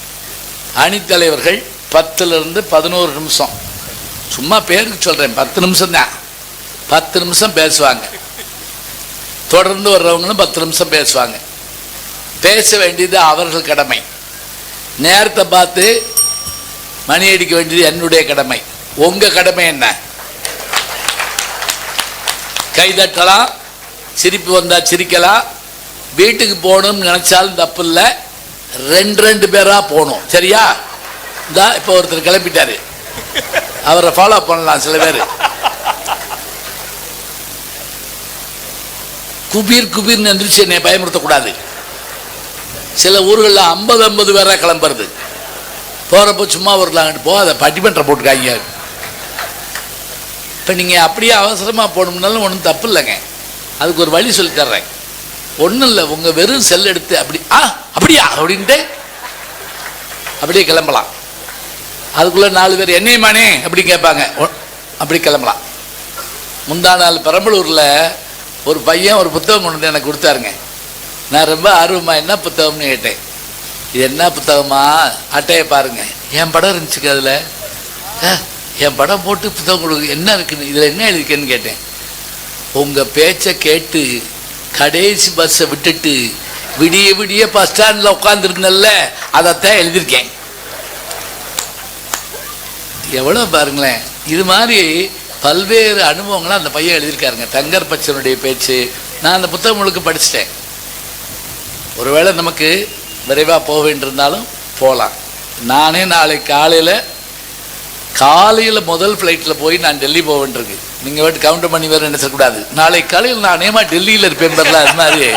அணித்தலைவர்கள் 10லிருந்து 11 நிமிஷம், சும்மா பேருக்கு சொல்கிறேன், 10 நிமிஷம் தான். 10 நிமிஷம் பேசுவாங்க. தொடர்ந்து வர்றவங்களும் 10 நிமிஷம் பேசுவாங்க. பேச வேண்டியது அவர்கள் கடமை. நேரத்தை பார்த்து மணி அடிக்க வேண்டியது என்னுடைய கடமை. உங்கள் கடமை என்ன? கைதட்டலாம், சிரிப்பு வந்தால் சிரிக்கலாம், வீட்டுக்கு போகணும்னு நினைச்சாலும் தப்பு இல்லை, ரெண்டு பேரா போகணும். சரியா? இந்தா இப்போ ஒருத்தர் கிளம்பிட்டாரு, அவரை ஃபாலோ பண்ணலாம். சில பேர் குபீர்னு எந்திரிச்சு என்னை பயமுறுத்தக்கூடாது. சில ஊர்களில் 50 பேரா கிளம்புறது. போகிறப்போ சும்மா வரலாங்கிட்டு போகாத, பட்டிமன்றம் போட்டுக்காங்க. இப்போ நீங்கள் அப்படியே அவசரமாக போகணும்னாலும் ஒன்றும் தப்பு இல்லைங்க. அதுக்கு ஒரு வழி சொல்லி தர்றேன். ஒன்றும் இல்லை, உங்கள் வெறும் செல் எடுத்து அப்படியா அப்படின்ட்டு அப்படியே கிளம்பலாம். அதுக்குள்ளே 4 பேர் என்னையுமானே அப்படி கேட்பாங்க, அப்படி கிளம்பலாம். முந்தா நாள் பெரம்பலூரில் ஒரு பையன் ஒரு புத்தகம் கொண்டு வந்து எனக்கு கொடுத்தாருங்க. நான் ரொம்ப ஆர்வமாக என்ன புத்தகம்னு கேட்டேன். இது என்ன புத்தகமா? அட்டையை பாருங்க, என் படம் இருந்துச்சுங்க. அதில் என் படம் போட்டு புத்தகம் கொடுக்கு, என்ன இருக்குன்னு, இதில் என்ன எழுதிருக்கேன்னு கேட்டேன். உங்கள் பேச்சை கேட்டு கடைசி பஸ்ஸை விட்டுட்டு விடிய பஸ் ஸ்டாண்டில் உட்காந்துருந்தல்ல, அதைத்தான் எழுதியிருக்கேன். எவ்வளோ பாருங்களேன். இது மாதிரி பல்வேறு அனுபவங்களாக அந்த பையன் எழுதியிருக்காருங்க. தங்கர் பச்சனுடைய பேச்சு. நான் அந்த புத்தகம் முழுக்க படிச்சுட்டேன். ஒருவேளை நமக்கு விரைவாக போக வேண்டியிருந்தாலும் போகலாம். நானே நாளைக்கு காலையில் முதல் ஃப்ளைட்டில் போய் நான் டெல்லி போக வேண்டியிருக்கு. நீங்கள் வீட்டு கவுண்டர் பண்ணி வேறு நினைச்சக்கூடாது. நாளைக்கு காலையில் நான் நேமா டெல்லியில் இருப்பேன் பெறல. அது மாதிரி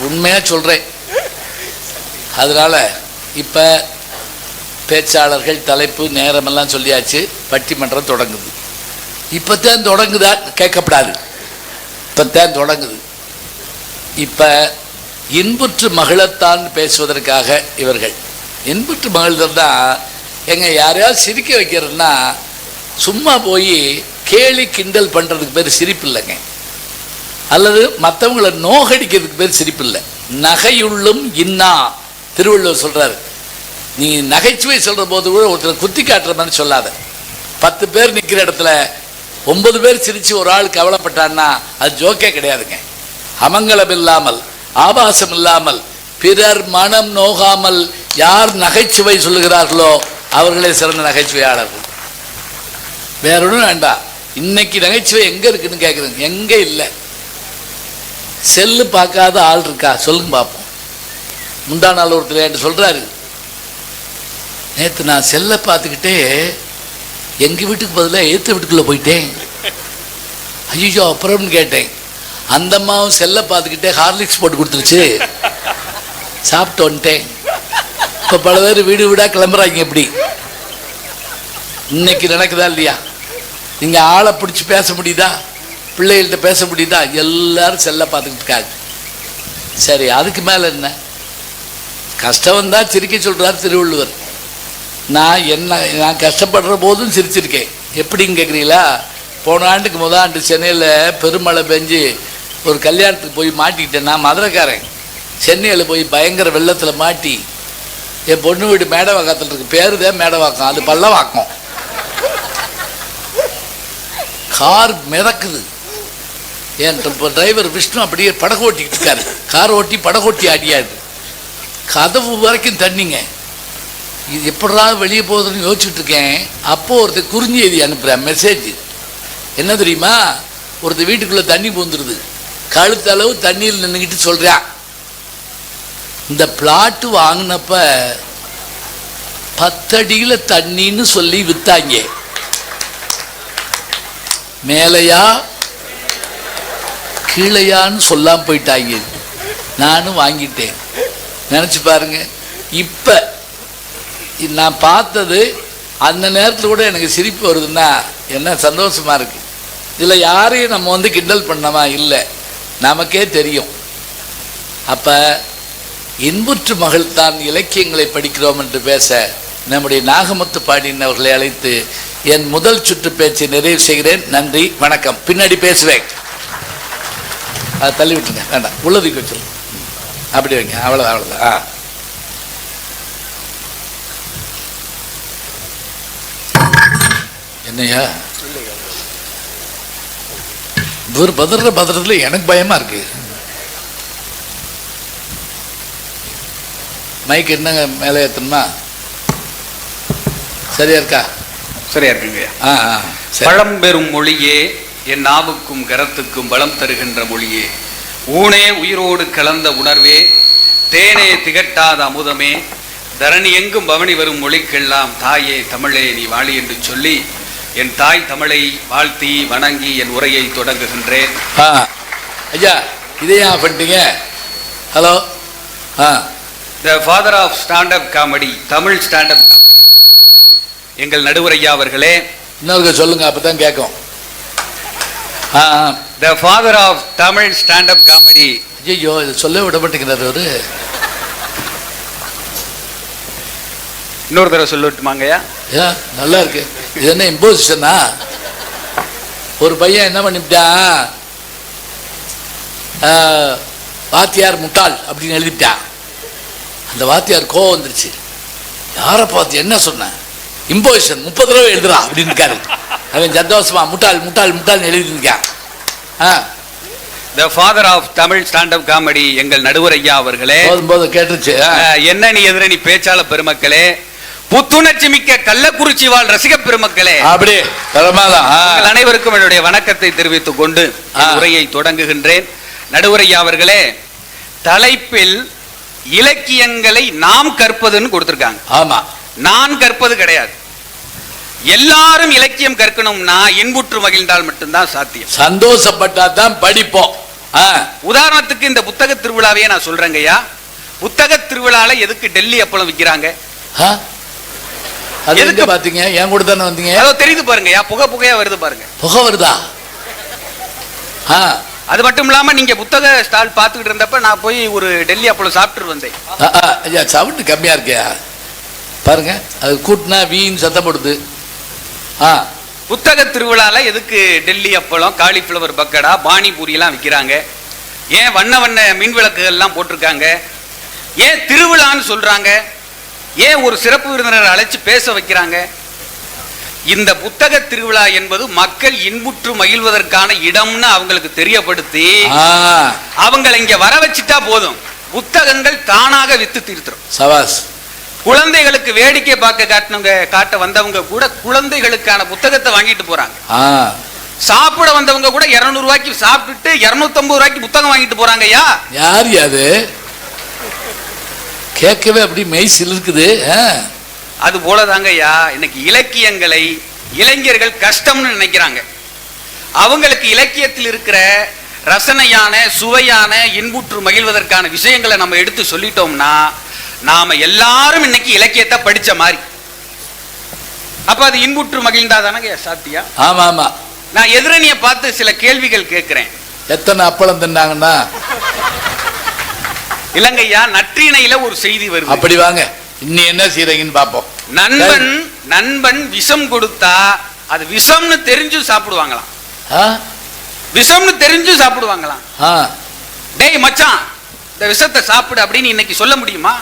உண்மையாக சொல்கிறேன். அதனால் இப்போ பேச்சாளர்கள் தலைப்பு நேரமெல்லாம் சொல்லியாச்சு. பட்டிமன்றம் தொடங்குது. இப்போத்தான் தொடங்குதா கேட்கப்படாது, இப்போத்தான் தொடங்குது. இப்போ இன்புற்று மகிழத்தான் பேசுவதற்காக இவர்கள் இன்புற்று மகிழ்தல் தான். எங்க யாரையாவது சிரிக்க வைக்கிறதுனா சும்மா போய் கேலி கிண்டல் பண்ணுறதுக்கு பேர் சிரிப்பு இல்லைங்க. அல்லது மற்றவங்களை நோகடிக்கிறதுக்கு பேர் சிரிப்பு இல்லை. நகையுள்ளும் இன்னா திருவள்ளுவர் சொல்கிறாரு. நீ நகைச்சுவை சொல்கிற போது கூட ஒருத்தர் குத்தி காட்டுற மாதிரி சொல்லாத. 10 பேர் நிற்கிற இடத்துல 9 பேர் சிரித்து ஒரு ஆள் கவலைப்பட்டான்னா அது ஜோக்கே கிடையாதுங்க. அமங்கலம் இல்லாமல் ஆபாசம் இல்லாமல் பிறர் மனம் நோகாமல் யார் நகைச்சுவை சொல்லுகிறார்களோ அவர்களே சிறந்த நகைச்சுவையாளர்கள். வேற ஒன்றும் வேண்டாம். இன்னைக்கு நகைச்சுவை எங்கே இருக்குன்னு கேட்குறேங்க. எங்கே இல்லை. செல்லு பார்க்காத ஆள் இருக்கா சொல்லுங்க பார்ப்போம். முந்தா நாள் ஒருத்தர் என்கிட்ட சொல்கிறாரு, நேற்று நான் செல்லை பார்த்துக்கிட்டே எங்கள் வீட்டுக்கு பதிலாக ஏற்ற வீட்டுக்குள்ளே போயிட்டேன். ஐயோ அப்புறம்னு கேட்டேன். அந்த அம்மாவும் செல்லை பார்த்துக்கிட்டே ஹார்லிக்ஸ் போட்டு கொடுத்துருச்சு, சாப்பிட்டு வந்துட்டேன். இப்போ பல பேர் வீடு வீடாக கிளம்புறாங்க. எப்படி இன்னைக்கு நடக்குதா இல்லையா? நீங்கள் ஆளை பிடிச்சி பேச முடியுதா? பிள்ளைகள்கிட்ட பேச முடியுதா? எல்லாரும் செல்லை பார்த்துக்கிட்டு இருக்காங்க. சரி, அதுக்கு மேலே என்ன கஷ்டம் வந்தால் சிரிக்க சொல்கிறார் திருவள்ளுவர். நான் கஷ்டப்படுற போதும் சிரிச்சிருக்கேன். எப்படின்னு கேட்குறீங்களா? போன ஆண்டுக்கு முதல் ஆண்டு சென்னையில் பெருமழை பெஞ்சு ஒரு கல்யாணத்துக்கு போய் மாட்டிக்கிட்டேன். நான் மதுரைக்காரன். சென்னையில் போய் பயங்கர வெள்ளத்தில் மாட்டி என் பொண்ணு வீடு மேடவாக்கத்தில் இருக்கு. பேரு தான் மேடவாக்கம், அது பள்ளவாக்கம். கார் மிதக்குது. என் டிரைவர் விஷ்ணு அப்படியே படகு ஓட்டிக்கிட்டு இருக்காரு. கார் ஓட்டி படகோட்டி ஆடியாது. கதவு வரைக்கும் தண்ணிங்க. இது எப்படா வெளியே போகுதுன்னு யோசிச்சுட்டு இருக்கேன். அப்போது ஒருத்தர் குறிஞ்செய்தி அனுப்புகிறேன், மெசேஜ். என்ன தெரியுமா? ஒருத்தர் வீட்டுக்குள்ளே தண்ணி பூந்துருது. கழுத்தளவு தண்ணியில் நின்றுக்கிட்டு சொல்கிறான், இந்த பிளாட்டு வாங்கினப்ப 10 அடியில் தண்ணின்னு சொல்லி வித்தாங்க. மேலையா கீழையான்னு சொல்லாம போயிட்டாங்க. நானும் வாங்கிட்டேன். நினச்சி பாருங்க. இப்போ நான் பார்த்தது அந்த நேரத்தில் கூட எனக்கு சிரிப்பு வருதுன்னா என்ன சந்தோஷமா இருக்கு. இதில் யாரையும் நம்ம கிண்டல் பண்ணமா இல்லை, நமக்கே தெரியும். அப்போ இன்புற்று மகிழ்தான் இலக்கியங்களை படிக்கிறோம் என்று பேச நம்முடைய நாகமுத்து பாண்டியன் அவர்களை அழைத்து என் முதல் சுற்று பேச்சை நிறைவு செய்கிறேன். நன்றி, வணக்கம். பின்னாடி பேசுவேன், அதை தள்ளி விட்டுருங்க, வேண்டாம், உள்ளதுக்கு வச்சிருங்க. அப்படி வைங்க, அவ்வளோதான் அவ்வளோதான். என்னையா இவர் பதறத்தில் எனக்கு பயமா இருக்கு. மைக் என்னங்க மேலே ஏற்றணுமா? சரியா இருக்கா? சரியா இருக்குங்க. பழம் பெறும் மொழியே, என் நாவுக்கும் கரத்துக்கும் பலம் தருகின்ற மொழியே, ஊனே உயிரோடு கலந்த உணர்வே, தேனே திகட்டாத அமுதமே, தரணி எங்கும் பவனி வரும் மொழிக்கெல்லாம் தாயே தமிழே நீ வாழி என்று சொல்லி என் தாய் தமிழை வாழ்த்தி வணங்கி என் உரையை தொடங்குகின்றேன். ஐயா இதையா பண்ணிட்டீங்க? Hello. The father of stand up comedy, Tamil stand up comedy எங்கள் நடுவர் ஐயா அவர்களே. இன்னொரு சொல்லுங்க, அப்பதான் கேட்கும். The father of Tamil stand up comedy. ஐயோ இதை சொல்ல விட மாட்டேங்கிறார் அவரு. இன்னொரு தடவை சொல்லட்டுமாங்கய்யா? நல்லா இருக்கு. இது என்ன இம்போசிஷனா? ஒரு பையன் என்ன பண்ணிவிட்டான், வாத்தியார் முட்டாள் அப்படின்னு எழுதிட்டான். அந்த வாத்தியார் கோவம் வந்துருச்சு. யாரை பார்த்து என்ன சொன்ன? இம்போசிஷன் 30 தடவை எழுதுறா அப்படின்னு இருக்காரு. அவன் சந்தோஷமா முட்டாள் முட்டாள் முட்டாள்னு எழுதிருக்கான். The father of Tamil stand up comedy எங்கள் நடுவர் ஐயா அவர்களே. போதும் கேட்டுச்சு. என்ன நீ எதிரணி பேச்சாள பெருமக்களே, புத்துணர்ச்சி மிக்க கள்ளக்குறிச்சி வாழ் ரசிக பெருமக்களே, அப்படி அனைவருக்கும் என்னுடைய வணக்கத்தை தெரிவித்துக் கொண்டு உரையை தொடங்குகின்றேன். நடுவர் ஐயா அவர்களே, தலைப்பில் இலக்கியங்களை நாம் கற்பதுன்னு கொடுத்திருக்காங்க. ஆமா, நான் கற்பது கிடையாது. எல்லாரும் இலக்கியம் கற்கணும்னா இன்புற்று மகிழ்ந்தால் மட்டும்தான் சாத்தியம். சந்தோஷப்பட்டா தான் படிப்போம். உதாரணத்துக்கு இந்த புத்தக திருவிழாவையே நான் சொல்றேங்கய்யா. புத்தக திருவிழால எதுக்கு டெல்லி அப்பளம் விற்கிறாங்க? எதுக்கு பாத்தீங்க? என் கூட தானே வந்தீங்க. அதோ தெரியுது பாருங்கய்யா, புகையா வருது பாருங்க. புகை வருதா? அது மட்டும் இல்லாம நீங்க புத்தக ஸ்டால் பாத்துக்கிட்டு இருந்தப்ப நான் போய் ஒரு டெல்லி அப்பளம் சாப்பிட்டு வந்தேன். ஐயா சவுண்ட் கம்மியா இருக்கியா பாருங்க. அது கூட்டினா வீண் சத்தம் போடுது. புத்தக திருவிழால எதுக்கு டெல்லி அப்பளம், காலிஃபிளவர் பக்கடா, பானிபூரி எல்லாம் விற்கிறாங்க? ஏன் வண்ண வண்ண மின் விளக்குகள் எல்லாம் போட்டிருக்காங்க? ஏன் திருவிழான்னு சொல்றாங்க? ஏன் ஒரு சிறப்பு விருந்தினரை அழைச்சு பேச வைக்கிறாங்க? இந்த புத்தக திருவிழா என்பது மக்கள் இன்புற்று மகிழ்வதற்கான இடம்னு அவங்களுக்கு தெரியப்படுத்தி அவங்களை இங்க வர வச்சுட்டா போதும், புத்தகங்கள் தானாக வித்து தீர்த்துரும். சபாஸ். குழந்தைகளுக்கு வேடிக்கை காட்ட வந்தவங்க கூட குழந்தைகளுக்கான புத்தகத்தை வாங்கிட்டு போறாங்க. சாப்பிட வந்தவங்க கூட 200 ரூபாய்க்கு சாப்பிட்டு 250 ரூபாய்க்கு புத்தகம் வாங்கிட்டு போறாங்க. யார் அது? கேட்கவே அப்படி மெய்சில் இருக்குது. அது போலதாங்க ஐயா, இன்னைக்கு இலக்கியங்களை இளைஞர்கள் கஷ்டம்னு நினைக்கிறாங்க. அவங்களுக்கு இலக்கியத்தில் இருக்கிற ரசனையான சுவையான இன்புற்று மகிழ்வதற்கான விஷயங்களை நம்ம எடுத்து சொல்லிட்டோம்னா நாம எல்லாரும் இன்னைக்கு இலக்கியத்தை படிச்ச மாதிரி. அப்ப அது இன்புற்று மகிழ்ந்தாதானங்க சாத்தியா? ஆமா ஆமா. நான் எதிரணியை பார்த்து சில கேள்விகள் கேட்கிறேன். எத்தனை அப்பளம் தின்னாங்கன்னா? இலங்கையா, நற்றிணையில ஒரு செய்தி வருது. அப்படி வாங்க, இன்னும் என்ன செய்றீங்கன்னு பாப்போம். நண்பன் விஷம் கொடுத்தா அது விஷம்னு தெரிஞ்சு சாப்பிடுவாங்களாம். விஷம்னு தெரிஞ்சு சாப்பிடுவாங்களாம். டேய் மச்சான், இந்த விஷத்தை சாப்பிடு அப்படின்னு இன்னைக்கு சொல்ல முடியுமா?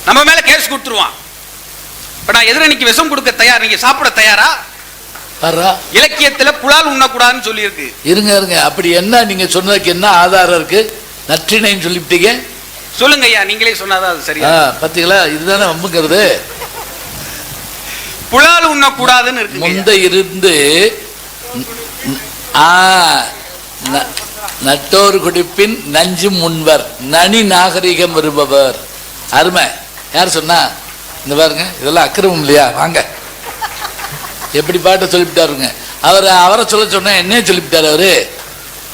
நம்ம மேல கேஸ் கொடுத்துருவான். இப்ப நான் எதிரணிக்கு விஷம் கொடுக்க தயார், நீங்க சாப்பிட தயாரா? இலக்கியத்துல புலால் உண்ணக்கூடாதுன்னு சொல்லி இருக்கு. இருங்க இருங்க, அப்படி என்ன நீங்க சொன்னதுக்கு என்ன ஆதாரம் இருக்கு? நற்றிணைன்னு சொல்லிவிட்டீங்க. சொல்லுங்க ஐயா, நீங்களே சொன்னாதான் அது சரியா. பாத்தீங்களா, இதுதானே வம்புங்கிறது. புலால் உண்ணக்கூடாதுன்னு இருக்கு. முந்த இருந்து நட்டோர் குடிப்பின் நஞ்சு முன்வர் நனி நாகரிகம் வருபவர். அருமை. யார் சொன்னா? இந்த பாருங்க, இதெல்லாம் அக்கிரமம் இல்லையா? வாங்க, எப்படி பாட்ட சொல்லிவிட்டாருங்க. அவரை சொல்ல சொன்ன என்னையே சொல்லிவிட்டாரு அவரு.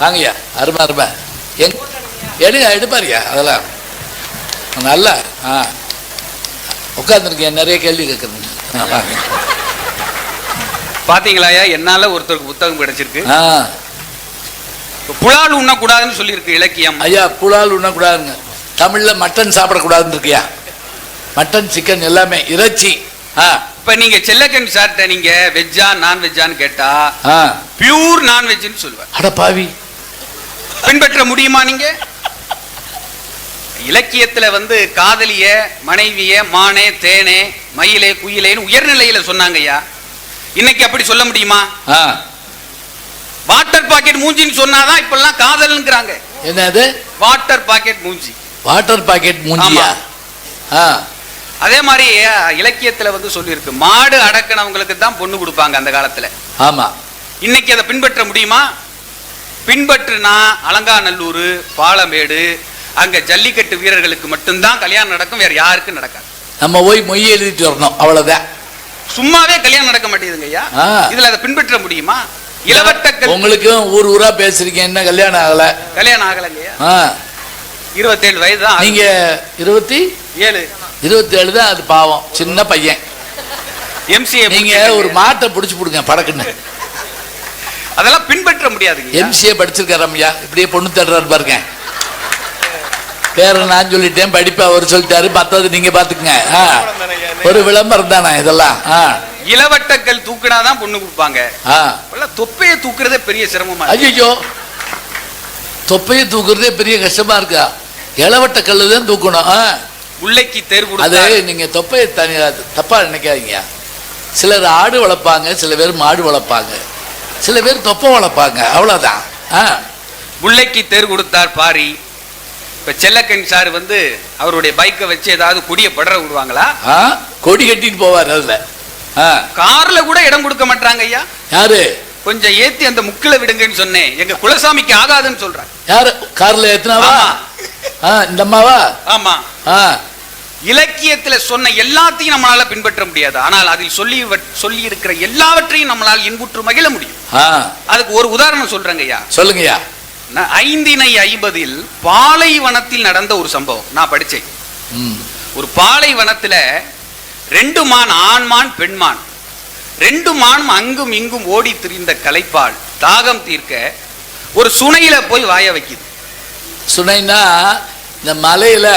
வாங்கய்யா, அருமை அருமை. எடுங்க, எடுப்பாருயா. அதெல்லாம் நல்லா உட்காந்துருக்கேன், நிறைய கேள்வி கேட்குறேன். பாத்தீங்களா, என்னால ஒருத்தருக்கு புத்தகம் கிடைச்சிருக்கு. புலால் உண்ணக்கூடாதுன்னு சொல்லியிருக்கு இலக்கியம். ஐயா, புலால் உண்ணக்கூடாதுங்க. தமிழ்ல மட்டன் சாப்பிடக்கூடாதுன்னு இருக்கியா? மட்டன், சிக்கன் எல்லாமே இறைச்சி. இப்ப நீங்க செல்லக்கன் சார்ட்ட நீங்க வெஜ்ஜா நான் வெஜ்ஜான்னு கேட்டா பியூர் நான் வெஜ்னு சொல்லுவார். அட பாவி, பின்பற்ற முடியுமா நீங்க? இலக்கியத்துல காதலிய, மனைவிய, மானே, தேனே, மயிலே, குயிலேன்னு உயர்நிலையில சொன்னாங்க ஐயா. இன்னைக்கு அப்படி சொல்ல முடியுமா? வாட்டர் பாக்கெட் மூஞ்சின்னு சொன்னாதான் இப்பெல்லாம் காதல்ங்கிறாங்க. என்னது வாட்டர் பாக்கெட் மூஞ்சி? வாட்டர் பாக்கெட் மூஞ்சியா? அதே மாதிரி இலக்கியத்துல சொல்லியிருக்கு, மாடு அடக்கினவங்களுக்கு தான் பொண்ணு கொடுப்பாங்க அந்த காலத்துல. ஆமா. இன்னைக்கு அதை பின்பற்ற முடியுமா? பின்பற்றுனா அலங்காநல்லூர், பாலமேடு, அங்க ஜல்லிக்கட்டு வீரர்களுக்கு மட்டும்தான் கல்யாணம் நடக்கும், வேற யாருக்கும் நடக்காது. நம்ம போய் மொய் எழுதிட்டு வரணும், அவ்வளவுதான். சும்மாவே கல்யாணம் நடக்க மாட்டேங்குதுங்க ஐயா. இதுல அதை பின்பற்ற முடியுமா? இளவட்ட உங்களுக்கும் ஊர் ஊரா பேசுறீங்க, என்ன கல்யாணம் ஆகல? கல்யாணம் ஆகலங்கய்யா. 27 வயது தான். நீங்க 27 தான். அது பாவம் சின்ன பையன். எம்சிஏ நீங்க ஒரு மாட்டை பிடிச்சு போடுங்க படக்குன்னு. அதெல்லாம் பின்பற்ற முடியாது. எம்சிஏ படிச்சிருக்காரு ஐயா, இப்படியே பொண்ணு தேடுறாரு பாருங்க. பேர நான் சொல்லிட்டேன், படிப்பை அவர் சொல்லிட்டாரு, மற்றது நீங்க பாத்துக்குங்க. ஒரு விளம்பரம் தானே இதெல்லாம். இளவட்டக்கல் தூக்கினாதான் பொண்ணு கொடுப்பாங்க. தொப்பையை தூக்குறதே பெரிய சிரமமா. ஐயோ, தொப்பையை தூக்குறதே பெரிய கஷ்டமா இருக்கா? இளவட்ட கல்லு தான் தூக்கணும். முல்லைக்கு தேர்வு அது நீங்க தொப்பையை தப்பா நினைக்காதீங்க. சிலர் ஆடு வளர்ப்பாங்க, சில பேர் மாடு வளர்ப்பாங்க, சில பேர் தொப்பை வளர்ப்பாங்க, அவ்வளவுதான். முல்லைக்கு தேர் கொடுத்தார் பாரி. இப்ப செல்லக்கண் சார் வந்து அவருடைய பைக்கை வச்சு ஏதாவது கொடியை படற விடுவாங்களா? கொடி கட்டிட்டு போவார். அதுல கார்ல கூட இடம் கொடுக்க மாட்டாங்க ஐயா. யாரு? கொஞ்சம் ஏத்தி அந்த முக்கில விடுங்கன்னு சொன்னேன், எங்க குலசாமிக்கு ஆகாதுன்னு சொல்றாங்க. யாரு கார்ல ஏத்துனாவா? இந்த அம்மாவா? ஆமா. இலக்கியத்துல சொன்ன எல்லாத்தையும் நம்மளால பின்பற்ற முடியாது, ஆனால் அதில் சொல்லி இருக்கிற எல்லாவற்றையும் நம்மளால் இன்புற்று மகிழ முடியும். அதுக்கு ஒரு உதாரணம் சொல்றேங்க ஐயா. சொல்லுங்கய்யா. 550 பாலைவனத்தில் நடந்த ஒரு சம்பவம் நான் படிச்சேன். ஒரு பாலைவனத்துல 2 மான், ஆண்மான் பெண்மான், 2 மானும் அங்கும் இங்கும் ஓடி திரிந்த களைப்பால் தாகம் தீர்க்க ஒரு சுனையில போய் வாய வைக்குது. சுனைனா இந்த மலையில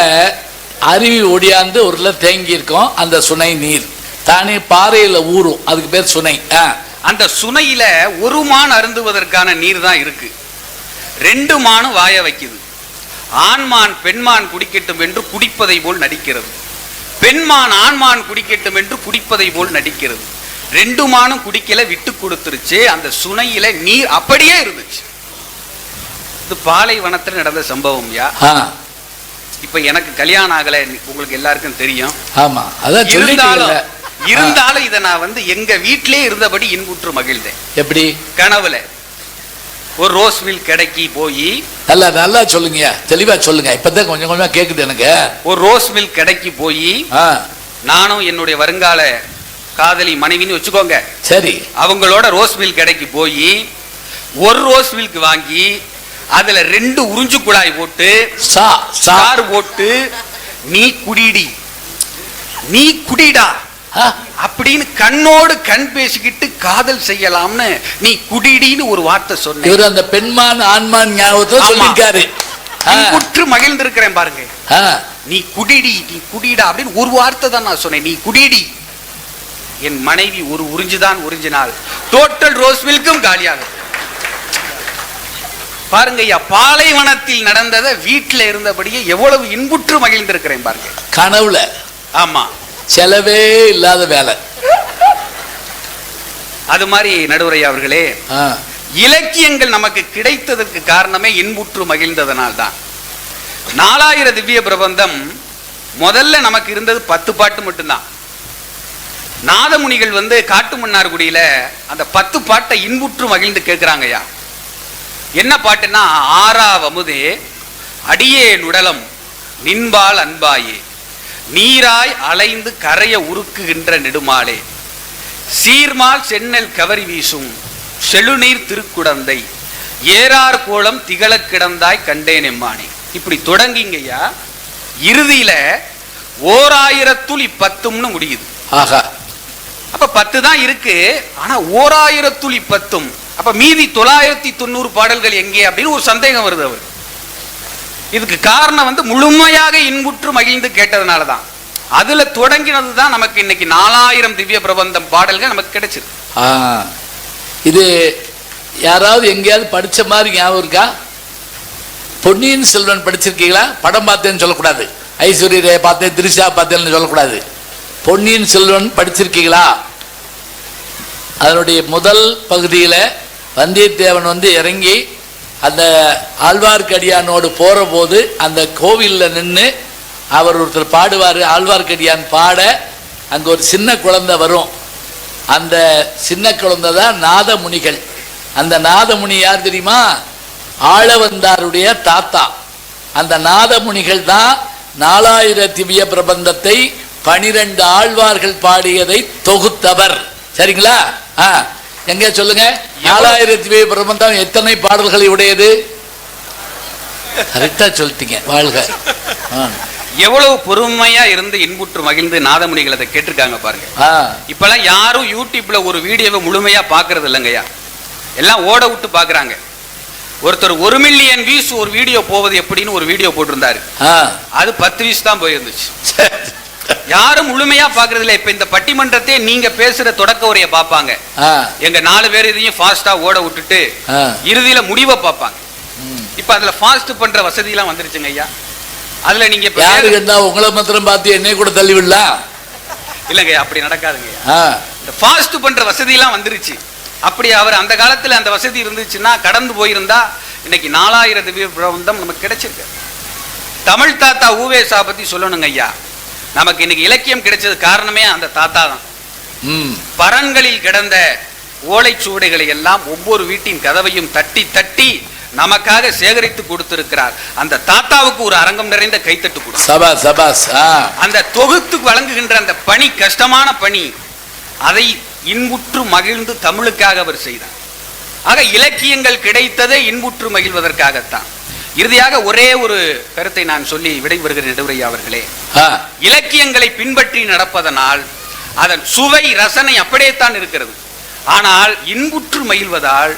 அருவி ஒடியாந்து ஒரு தேங்கி இருக்கும், அந்த சுனை நீர் தானே பாறையில ஊறும், அதுக்கு பேர் சுனை. அந்த சுனையில ஒரு மான் அருந்துவதற்கான நீர் தான் இருக்கு. 2 மானும் வாய வைக்குது. ஆண்மான் பெண்மான் குடிக்கட்டும் என்று குடிப்பதை போல் நடிக்கிறது, பெண்மான் ஆண்மான் குடிக்கட்டும் என்று குடிப்பதை போல் நடிக்கிறது. 2 மானும் குடிக்கல, விட்டு கொடுத்துருச்சு. அந்த சுனையில நீர் அப்படியே இருந்துச்சு. இது பாலைவனத்தில் நடந்த சம்பவம். இப்ப எனக்கு கல்யாணம் ஆகல, உங்களுக்கு எல்லாருக்கும் தெரியும். ஆமா, இருந்தாலும் இதை நான் வந்து எங்க வீட்டிலே இருந்தபடி இன்புற்று மகிழ்ந்தேன். எப்படி? கனவுல ஒரு ரோஸ் மில்க் கடைக்கு போய், நல்லா சொல்லுங்க, தெளிவா சொல்லுங்க, இப்பதான் கொஞ்சம் கொஞ்சமா கேக்குது எனக்கு. ஒரு ரோஸ் மில்க் கடைக்கு போய் நானும் என்னுடைய வருங்கால காதலி மனைவின்னு வச்சுக்கோங்க, சரி, அவங்களோட ரோஸ் மில்க் கடைக்கு போய் ஒரு ரோஸ் மில்க் வாங்கி அதுல 2 உறிஞ்சு குழாய் போட்டு சாறு போட்டு நீ குடிடி, நீ குடிடா அப்படின்னு கண்ணோடு கண் பேசிக்கிட்டு காதல் செய்யலாம்னு நீ குடிடின்னு ஒரு வார்த்தை சொன்ன. அந்த பெண்மான் ஆண்மான் ஞாபகத்தை சொல்லிருக்காரு. குற்று மகிழ்ந்திருக்கிறேன் பாருங்க. நீ குடிடி, நீ குடிடா அப்படின்னு ஒரு வார்த்தை தான் நான் சொன்னேன், நீ குடிடி. என் மனைவி ஒரு உறிஞ்சுதான் உறிஞ்சினால் டோட்டல் ரோஸ் மில்க்கும் காலியாகும். பாருங்க ஐயா, பாலைவனத்தில் நடந்ததை வீட்டுல இருந்தபடியே எவ்வளவு இன்புற்று மகிழ்ந்திருக்கிறேன் பாருங்க. கனவுல. ஆமா, செலவே இல்லாத வேலை. அது மாதிரி நடுவரை அவர்களே, இலக்கியங்கள் நமக்கு கிடைத்ததற்கு காரணமே இன்புற்று மகிழ்ந்ததனால் தான். 4000 திவ்ய பிரபந்தம் முதல்ல நமக்கு இருந்தது 10 பாட்டு மட்டும்தான். நாதமுனிகள் வந்து காட்டுமன்னார்குடியில அந்த 10 பாட்டை இன்புற்று மகிழ்ந்து கேட்கிறாங்கய்யா. என்ன பாட்டுன்னா, ஆறாவமுதே அடியே நுடலம் நின்பால் அன்பாயே, நீராய் அலைந்து கரைய உருக்குகின்ற நெடுமாலே, சீர்மால் சென்னல் கவரி வீசும் செழுநீர் திருக்குடந்தை, ஏறார் கோலம் திகழ கிடந்தாய் கண்டேன் எம்மானே. இப்படி தொடங்கிங்கய்யா. இறுதியில 1010 முடியுது. ஆஹா, அப்ப 10 தான் இருக்கு. ஆனா 1010, அப்ப மீதி 990 பாடல்கள் எங்கே அப்படின்னு ஒரு சந்தேகம் வருது அவர். இதுக்கு காரணம் வந்து முழுமையாக இன்புற்று மகிழ்ந்து கேட்டதுனாலதான். அதுல தொடங்கினது தான் நமக்கு இன்னைக்கு 4000 திவ்ய பிரபந்தம் பாடல்கள் நமக்கு கிடைச்சிருக்கு. இது யாராவது எங்கேயாவது படிச்ச மாதிரி ஞாபகம் இருக்கா? பொன்னியின் செல்வன் படிச்சிருக்கீங்களா? படம் பார்த்தேன்னு சொல்லக்கூடாது, ஐஸ்வர்யா பார்த்தேன் திரிஷா பார்த்தேன்னு சொல்லக்கூடாது. பொன்னியின் செல்வன் படிச்சிருக்கீங்களா? அதனுடைய முதல் பகுதியில வந்தியத்தேவன் வந்து இறங்கி அந்த ஆழ்வார்க்கடியானோடு போற போது அந்த கோவிலில் நின்று அவர் ஒருத்தர் பாடுவார். ஆழ்வார்க்கடியான் பாட அங்க ஒரு சின்ன குழந்தை வரும். அந்த சின்ன குழந்தை தான் நாதமுனிகள். அந்த நாதமுனி யார் தெரியுமா? ஆளவந்தாருடைய தாத்தா. அந்த நாதமுனிகள் தான் 4000 திவ்ய பிரபந்தத்தை 12 ஆழ்வார்கள் பாடியதை தொகுத்தவர். சரிங்களா? எங்க சொல்லுங்க, 4000 திவ்ய பிரபந்தம் எத்தனை பாடல்களை உடையது? கரெக்டா சொல்லிட்டீங்க, வாழ்க. எவ்வளவு பொறுமையா இருந்து இன்புற்று மகிழ்ந்து நாதமுனிகள் அதை கேட்டிருக்காங்க பாருங்க. இப்பெல்லாம் யாரும் யூடியூப்ல ஒரு வீடியோவை முழுமையா பாக்குறது இல்லைங்கய்யா, எல்லாம் ஓட விட்டு பாக்குறாங்க. ஒருத்தர் 1 மில்லியன் வியூஸ் ஒரு வீடியோ போவது எப்படின்னு ஒரு வீடியோ போட்டிருந்தாரு. அது 10 வியூஸ் தான் போயிருந்துச்சு. யாரும் முழுமையா பாக்குறது இல்ல. இப்ப இந்த பட்டிமன்றத்தை நீங்க பேசுற தொடக்க உரைய பாப்பாங்க, எங்க 4 பேர் இதையும் ஃபாஸ்டா ஓட விட்டுட்டு இறுதியில முடிவை பார்ப்பாங்க. இப்ப அதுல ஃபாஸ்ட் பண்ற வசதி எல்லாம் வந்துருச்சுங்க ஐயா. அதுல நீங்க உங்களை மாத்திரம் பார்த்து என்னை கூட தள்ளி விடலாம் இல்லங்க, அப்படி நடக்காதுங்க. இந்த ஃபாஸ்ட் பண்ற வசதி எல்லாம் வந்துருச்சு. அப்படி அவர் அந்த காலத்துல அந்த வசதி இருந்துச்சுன்னா கடந்து போயிருந்தா இன்னைக்கு 4000 திவ்ய பிரபந்தம் நமக்கு கிடைச்சிருக்கு. தமிழ் தாத்தா ஊவேசா பத்தி சொல்லணுங்க ஐயா. நமக்கு இன்னைக்கு இலக்கியம் கிடைச்சது காரணமே அந்த தாத்தா தான். பரன்களில் கிடந்த ஓலைச்சுவடைகளை எல்லாம் ஒவ்வொரு வீட்டின் கதவையும் தட்டி தட்டி நமக்காக சேகரித்து கொடுத்திருக்கிறார். அந்த தாத்தாவுக்கு ஒரு அரங்கம் நிறைந்த கைத்தட்டு கொடு. அந்த தொகுத்து வழங்குகின்ற அந்த பணி, கஷ்டமான பணி, அதை இன்புற்று மகிழ்ந்து தமிழுக்காக அவர் செய்தார். ஆக இலக்கியங்கள் கிடைத்ததே இன்புற்று மகிழ்வதற்காகத்தான். இறுதியாக ஒரே ஒரு கருத்தை நான் சொல்லி விடைபெறுகிறேன் நடுவரையா அவர்களே. இலக்கியங்களை பின்பற்றி நடப்பதனால் அதன் சுவை ரசனை அப்படியே தான் இருக்கிறது. ஆனால் இன்புற்று மகிழ்வதால்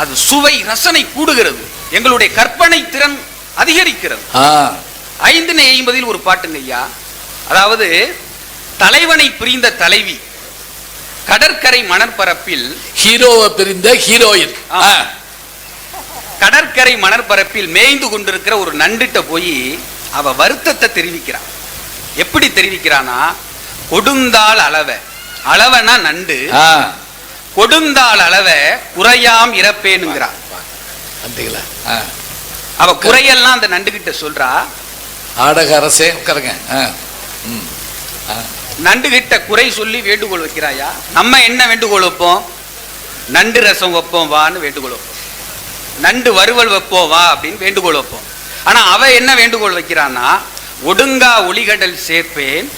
அது சுவை ரசனை கூடுகிறது, எங்களுடைய கற்பனை திறன் அதிகரிக்கிறது. 550 ஒரு பாட்டுங்க ஐயா. அதாவது தலைவனை பிரிந்த தலைவி கடற்கரை மணற்பரப்பில், ஹீரோவை பிரிந்த ஹீரோயின், கடற்கரை மணற்பரப்பில் மேய்ந்து கொண்டிருக்கிற ஒரு நண்டுட்ட போய் அவ வருத்தத்தை தெரிவிக்கிறான். எப்படி தெரிவிக்கிறானா, கொடுந்தால் அளவ, அளவனா நண்டு, கொடுந்தால் அளவ குறையாம் இறப்பேனுங்கிறான். அவ குறையெல்லாம் அந்த நண்டு கிட்ட சொல்றா. ஆடக அரசே உட்காருங்க. நண்டு கிட்ட குறை சொல்லி வேண்டுகோள் வைக்கிறாயா. நம்ம என்ன வேண்டுகோள் வைப்போம்? நண்டு ரசம் வைப்போம் வான்னு வேண்டுகோள் வைப்போம், நண்டு வறுவல் வைப்போம் வா அப்படின்னு வேண்டுகோள் வைப்போம். ஆனா அவ என்ன வேண்டுகோள் வைக்கிறான்னா, ஒடுங்கா ஒளிகடல் சேர்ப்பேன்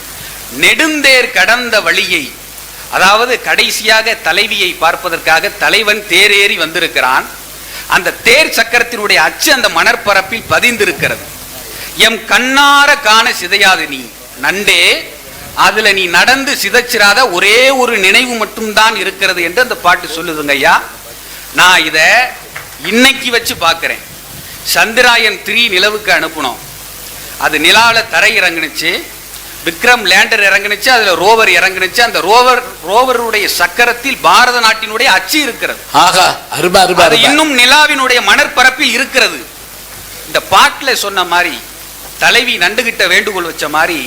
நெடுந்தேர் கடந்த வழியை. அதாவது கடைசியாக தலைவியை பார்ப்பதற்காக தலைவன் தேரேறி வந்திருக்கிறான். அந்த தேர் சக்கரத்தினுடைய அச்சு அந்த மணற்பரப்பில் பதிந்திருக்கிறது. எம் கண்ணார காண சிதையாது நீ நண்டே, அதுல நீ நடந்து சிதைச்சிராத ஒரே ஒரு நினைவு மட்டும்தான் இருக்கிறது என்று அந்த பாட்டு சொல்லுதுங்க ஐயா. நான் இத இன்னைக்கு வச்சு பார்க்கிறேன். சந்திராயன் 3 நிலவுக்கு அனுப்பணும். அது நிலாவில தரை இறங்குனுச்சு, விக்ரம் லேண்டர் இறங்குனுச்சு, அதுல ரோவர் இறங்குனுச்சு. அந்த ரோவருடைய சக்கரத்தில் பாரத நாட்டினுடைய அச்சு இருக்கிறது. அது இன்னும் நிலாவினுடைய மணற்பரப்பில் இருக்கிறது. இந்த பாட்டுல சொன்ன மாதிரி தலைவி நண்டுகிட்ட வேண்டுகோள் வச்ச மாதிரி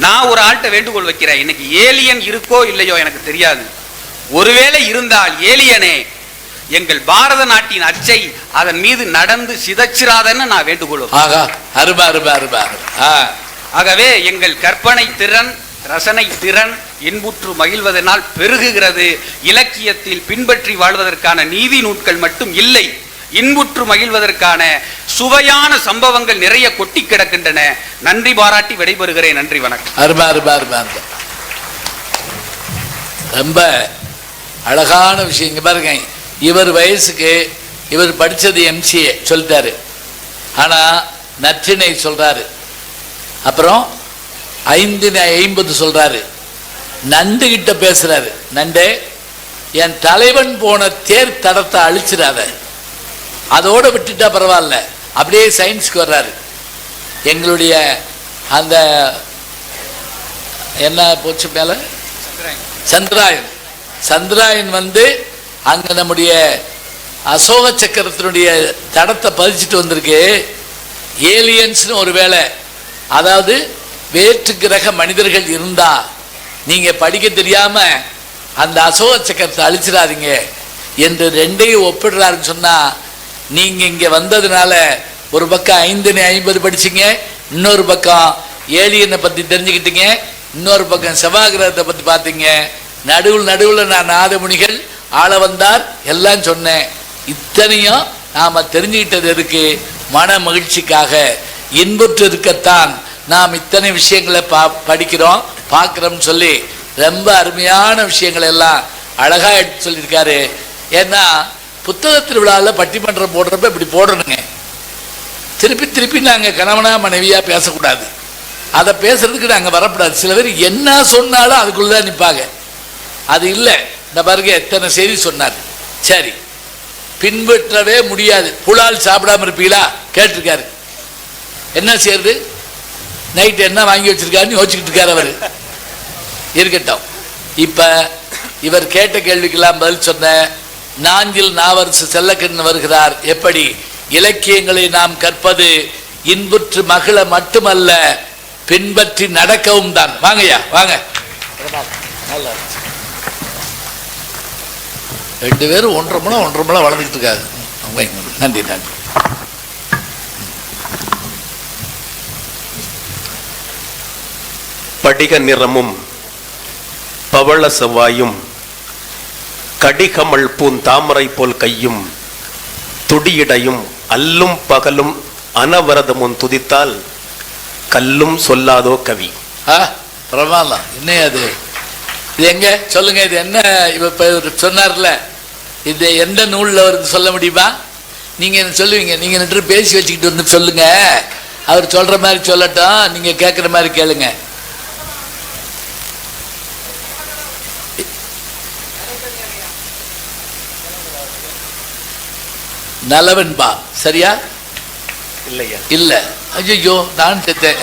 நான் ஒரு ஆள்கிட்ட வேண்டுகோள் வைக்கிறேன். இன்னைக்கு ஏலியன் இருக்கோ இல்லையோ எனக்கு தெரியாது. ஒருவேளை இருந்தால் ஏலியனே எங்கள் பாரத நாட்டின் அச்சை அதன் மீது நடந்து சிதைச்சிராதன்னு நான் வேண்டுகோள். ஆகவே எங்கள் கற்பனை திறன், ரசனை திறன் இன்புற்று மகிழ்வதனால் பெருகுகிறது. இலக்கியத்தில் பின்பற்றி வாழ்வதற்கான நீதி நூட்கள் மட்டும் இல்லை, இன்புற்று மகிழ்வதற்கான சுவையான சம்பவங்கள் நிறைய கொட்டி கிடக்கின்றன. நன்றி பாராட்டி விடைபெறுகிறேன். நன்றி, வணக்கம். ரொம்ப அழகான விஷயம் பாருங்க. இவர் வயசுக்கு இவர் படிச்சது MCA சொல்லிட்டாரு, ஆனா நற்றினை சொல்றாரு, அப்புறம் 550 சொல்றாரு. நண்டு கிட்ட பேசுறாரு, நண்டே என் தலைவன் போன தேர் தடத்தை அழிச்சிடாத, அதோட விட்டுட்டா பரவாயில்ல. அப்படியே சயின்ஸ்க்கு வர்றாரு. எங்களுடைய அந்த என்ன போச்சு மேல சந்திராயன் வந்து அங்க நம்முடைய அசோக சக்கரத்தினுடைய தடத்தை பதிச்சுட்டு வந்திருக்கு. ஏலியன்ஸ்னு ஒரு வேளை, அதாவது வேற்று கிரக மனிதர்கள் இருந்தா நீங்க படிக்க தெரியாம அந்த அசோக சக்கரத்தை அழிச்சிடாதீங்க என்று ரெண்டையும் ஒப்பிடுறாருன்னு சொன்னா, நீங்க இங்க வந்ததுனால ஒரு பக்கம் 550 படிச்சீங்க, இன்னொரு பக்கம் ஏலியனை பத்தி தெரிஞ்சுக்கிட்டீங்க, இன்னொரு பக்கம் செவ்வாகிரகத்தை பத்தி பார்த்தீங்க. நடுவில் நான் நாதமுனிகள் ஆள வந்தார் எல்லாம் சொன்னேன். இத்தனையும் நாம் தெரிஞ்சுக்கிட்டது எதுக்கு? மன மகிழ்ச்சிக்காக, இன்புற்று இருக்கத்தான் நாம் இத்தனை விஷயங்களை படிக்கிறோம் பார்க்குறோம்னு சொல்லி ரொம்ப அருமையான விஷயங்கள் எல்லாம் அழகாக எடுத்து சொல்லியிருக்காரு. ஏன்னா புத்தக திருவிழாவில் பட்டிமன்றம் போடுறப்ப இப்படி போடணுங்க. திருப்பி திருப்பி நாங்கள் கணவனா மனைவியாக பேசக்கூடாது, அதை பேசுறதுக்கு நாங்கள் வரக்கூடாது. சில பேர் என்ன சொன்னாலும் அதுக்குள்ளே தான் நிற்பாங்க. அது இல்லை. இந்த பாருங்க எத்தனை செய்தி சொன்னார். சரி, பின்பற்றவே முடியாது. புலால் சாப்பிடாம இருப்பீங்களா கேட்டிருக்காரு. என்ன செய்யறது? நைட்டு என்ன வாங்கி வச்சிருக்காருன்னு யோசிச்சுக்கிட்டு இருக்காரு அவர். இருக்கட்டும். இப்ப இவர் கேட்ட கேள்விக்கெல்லாம் பதில் சொன்ன நாஞ்சில் நாவரசு செல்லக்கண்ணன் வருகிறார். எப்படி இலக்கியங்களை நாம் கற்பது இன்புற்று மகிழ மட்டுமல்ல, பின்பற்றி நடக்கவும் தான். வாங்கய்யா வாங்க. ரெண்டு பேரும் 1.5 முழம் வளர்ந்துக்கிட்டு இருக்காரு. நன்றி நன்றி. படிக நிறமும் பவள செவ்வாயும் கடிகமல் பூன் தாமரை போல் கையும் துடியிடையும் அல்லும் பகலும் அனவரதமும் துதித்தால் கல்லும் சொல்லாதோ கவி. பிரமாதம். என்ன அது? இது எங்க சொல்லுங்க. இது என்ன? இப்ப சொன்னார்ல, இது எந்த நூல்ல வருது சொல்ல முடியுமா? நீங்க என்ன சொல்லுவீங்க? நீங்க நின்று பேசி வச்சுக்கிட்டு வந்து சொல்லுங்க. அவர் சொல்ற மாதிரி சொல்லட்டும், நீங்க கேட்குற மாதிரி கேளுங்க. நலவன்பா சரியா? இல்லையா? இல்ல. ஐயோ நான் செத்தேன்.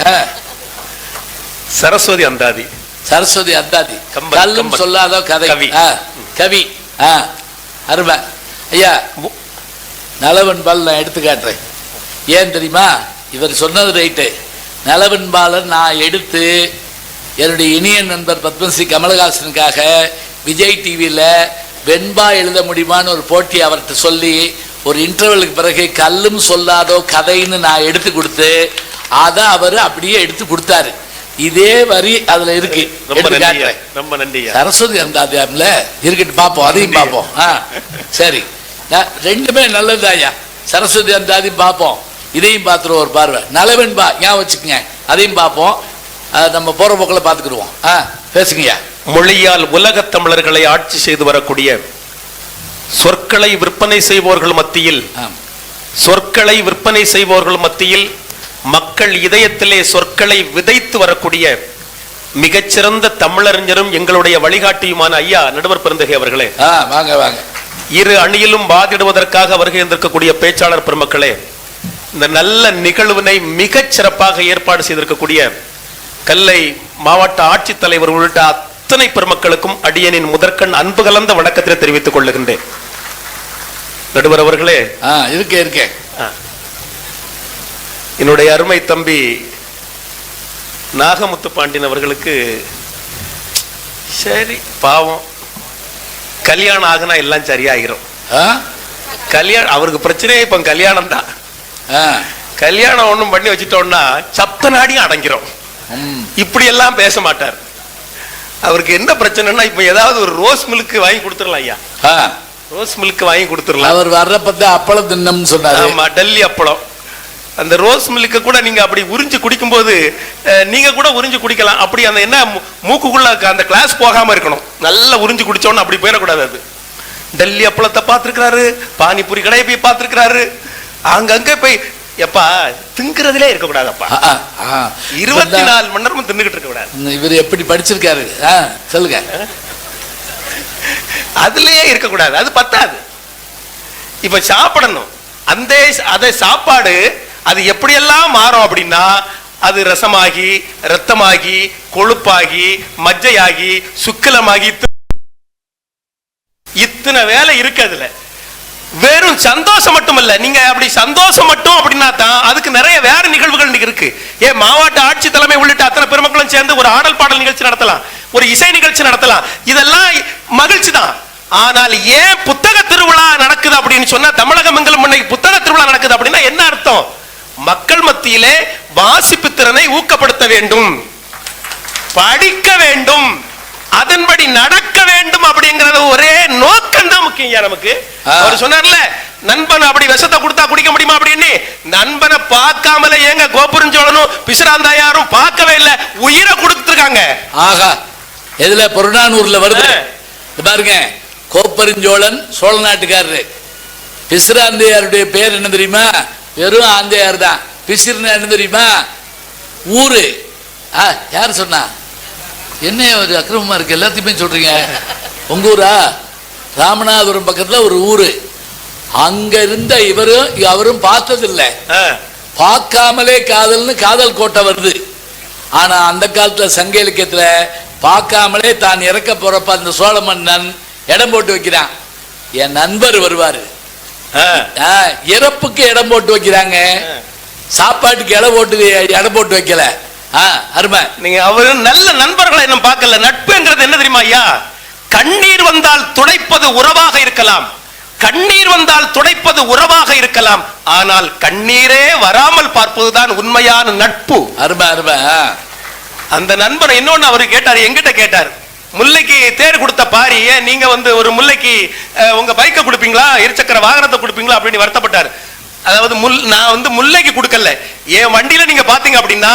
சரஸ்வதி அந்தாதி. சரஸ்வதி அந்தாதி. கல்லும் சொல்லாதோ கதை. கவி. அருமை ஐயா. நலவன்பால் நான் எடுத்து காட்டுறேன். ஏன் தெரியுமா? இவர் சொன்னது ரைட்டு. நலவன்பாலை நான் எடுத்து என்னுடைய இனிய நண்பர் பத்மஸ்ரீ கமலஹாசனுக்காக விஜய் டிவியில் வெண்பா எழுத முடியுமான்னு ஒரு போட்டி அவர்கிட்ட சொல்லி ஒரு இன்டர்வலுக்கு பிறகு கல்லும் சொல்லாதோ கதைன்னு நான் எடுத்து கொடுத்து அதை அவர் அப்படியே எடுத்து கொடுத்தாரு. இதே வரி அதுல இருக்கு. ரொம்ப நன்றி. சரஸ்வதி அந்தாதியாம்ல இருக்கட்டு பார்ப்போம், அதையும் பார்ப்போம். சரி, ரெண்டுமே நல்லதுதாயா. சரஸ்வதி அந்தாதி பார்ப்போம், இதையும் பார்த்துருவோம் ஒரு பார்வை. நலவென்பா ஞாபகம் வச்சுக்கங்க, அதையும் பார்ப்போம். நம்ம போற போக்கில் பார்த்துக்கிடுவோம். பேசுங்கய்யா. மொழியால் உலகத் தமிழர்களை ஆட்சி செய்து வரக்கூடிய சொற்களை விற்பனை செய்வோர்கள் மத்தியில் மக்கள் இதயத்திலே சொற்களை விதைத்து வரக்கூடிய மிகச்சிறந்த தமிழறிஞரும் எங்களுடைய வழிகாட்டியுமான ஐயா நடுவர் பெருந்தகை அவர்களே, வாங்க வாங்க. இரு அணியிலும் வாதிடுவதற்காக வருகை இருந்திருக்கக்கூடிய பேச்சாளர் பெருமக்களே, இந்த நல்ல நிகழ்வினை மிகச் சிறப்பாக ஏற்பாடு செய்திருக்கக்கூடிய கல்லை மாவட்ட ஆட்சித்தலைவர் உள்ளிட்ட அத்தனை பெருமக்களுக்கும் அடியனின் முதற்கண் அன்பு கலந்த வணக்கத்தை தெரிவித்துக் கொள்ளுகின்றேன். நடுவர் அவர்களே, இருக்கேன். என்னுடைய அருமை தம்பி நாகமுத்து பாண்டியன் அவர்களுக்கு சரி பாவம் கல்யாணம் ஆகுனா எல்லாம் சரியாகிரும். கல்யாணம் அவருக்கு பிரச்சனையே இப்ப கல்யாணம் தான். கல்யாணம் ஒண்ணும் பண்ணி வச்சுட்டோம்னா சப்த நாடியும் அடங்கிறோம். இப்படி எல்லாம் பேச மாட்டார். அவருக்கு என்ன பிரச்சனைன்னா இப்ப ஏதாவது ஒரு ரோஸ் மில்க் வாங்கி கொடுத்துடலாம் ஐயா. ரோஸ் மில்க் வாங்கி கொடுத்துடலாம். அவர் வர்றப்ப அப்பளம் தின்னம்னு சொன்னாரு. ஆமா, டெல்லி அப்பளம். அந்த ரோஸ் மில்க் கூட நீங்க அப்படி உறிஞ்சு குடிக்கும் போது நீங்க கூட உறிஞ்சு குடிக்கலாம். அப்படி அந்த என்ன மூக்குக்குள்ள அந்த கிளாஸ் போகாம இருக்கணும். நல்லா உறிஞ்சு குடிச்சோன்னு அப்படி போயிடக்கூடாது. அது டெல்லி அப்பளத்தை பார்த்திருக்கிறாரு, பானிபூரி கடையை போய் பார்த்திருக்கிறாரு. அங்கங்க போய் எப்பா திங்கிறதுலே இருக்க கூடாதப்பா. 24 மணி நேரமும் தின்னுகிட்டு இருக்க கூடாது. இவர் எப்படி படிச்சிருக்காரு சொல்லுங்க. அதுலயே இருக்க கூடாது, அது பத்தாது. இப்ப சாப்பிடணும். அந்த அதை சாப்பாடு அது எப்படியெல்லாம் மாறும் அப்படின்னா, அது ரசமாகி ரத்தமாகி கொழுப்பாகி மஜ்ஜையாகி சுக்கிலமாகி இத்தனை வேலை இருக்கு. அதுல வெறும் சந்தோஷம் மட்டும் இல்ல. நீங்க அப்படி சந்தோஷம் மட்டும் அப்படின்னா தான் அதுக்கு நிறைய வேற நிகழ்வுகள் இருக்கு. மாவட்ட ஆட்சி தலைமை உள்ளிட்ட அத்தனை பெருமக்களும் சேர்ந்து ஒரு ஆடல் பாடல் நிகழ்ச்சி நடத்தலாம், ஒரு இசை நிகழ்ச்சி நடத்தலாம். இதெல்லாம் மகிழ்ச்சி தான். ஆனால் ஏன் புத்தக திருவிழா நடக்குது அப்படின்னு சொன்னா, தமிழகம் எங்கும் இன்னைக்கு புத்தக திருவிழா நடக்குது அப்படின்னா என்ன அர்த்தம்? மக்கள் மத்தியிலே வாசிப்பு திறனை ஊக்கப்படுத்த வேண்டும், படிக்க வேண்டும், அதன்படி நடக்க வேண்டும் அப்படிங்கறது ஒரே நோக்கம் தான் முக்கியம் ஐயா நமக்கு. அவர் சொன்னார்ல, நண்பன் அப்படி விஷத்தை கொடுத்தா குடிக்க முடியுமா அப்படின்னு. நண்பனை பார்க்காமல ஏங்க கோபுரஞ்சோழனும் பிசிராந்தாயாரும் பார்க்கவே இல்லை, உயிரை கொடுத்துருக்காங்க. ஆகா, எதுல புறநானூர்ல வருது பாருங்க. கோப்பெருஞ்சோழன் சோழ நாட்டுக்காரரு. பிசிராந்தையாருடைய பேர் என்ன தெரியுமா? வெறும் ஆந்தையார் தான். பிசிறுனா என்ன தெரியுமா? ஊரு. யார் சொன்னா? என்ன ஒரு அக்கிரமமா இருக்கு, எல்லாத்தையுமே சொல்றீங்க. உங்க ஊரா? ராமநாதபுரம் பக்கத்துல ஒரு ஊரு. அங்க இருந்த அவரும் பார்த்ததில்லை. பார்க்காமலே காதல்னு காதல் கோட்டை வருது. ஆனா அந்த காலத்துல சங்க இலக்கியத்துல பார்க்காமலே தான் இறக்க போறப்ப அந்த சோழ மன்னன் இடம் போட்டு வைக்கிறான். என் நண்பர் வருவாரு, இறப்புக்கு இடம் போட்டு வைக்கிறாங்க, சாப்பாட்டுக்கு இடம் போட்டு வைக்கல. அருமை. நீங்க அவரு நல்ல நண்பர்களை என்ன பார்க்கல. நட்புங்கிறது என்ன தெரியுமா ஐயா? கண்ணீர் வந்தால் துடைப்பது உறவாக இருக்கலாம், கண்ணீர் வந்தால் துடைப்பது உறவாக இருக்கலாம், ஆனால் கண்ணீரே வராமல் பார்ப்பதுதான் உண்மையான நட்பு. அருமை அருமை. அந்த நண்பர் இன்னொன்னு அவரு கேட்டார், எங்கிட்ட கேட்டார், முல்லைக்கு தேர் கொடுத்த பாரி, ஏன் நீங்க ஒரு முல்லைக்கு உங்க பைக்கை கொடுப்பீங்களா, இருசக்கர வாகனத்தை கொடுப்பீங்களா அப்படின்னு வருத்தப்பட்டார். அதாவது நான் முல்லைக்கு கொடுக்கல, என் வண்டியில நீங்க பாத்தீங்க அப்படின்னா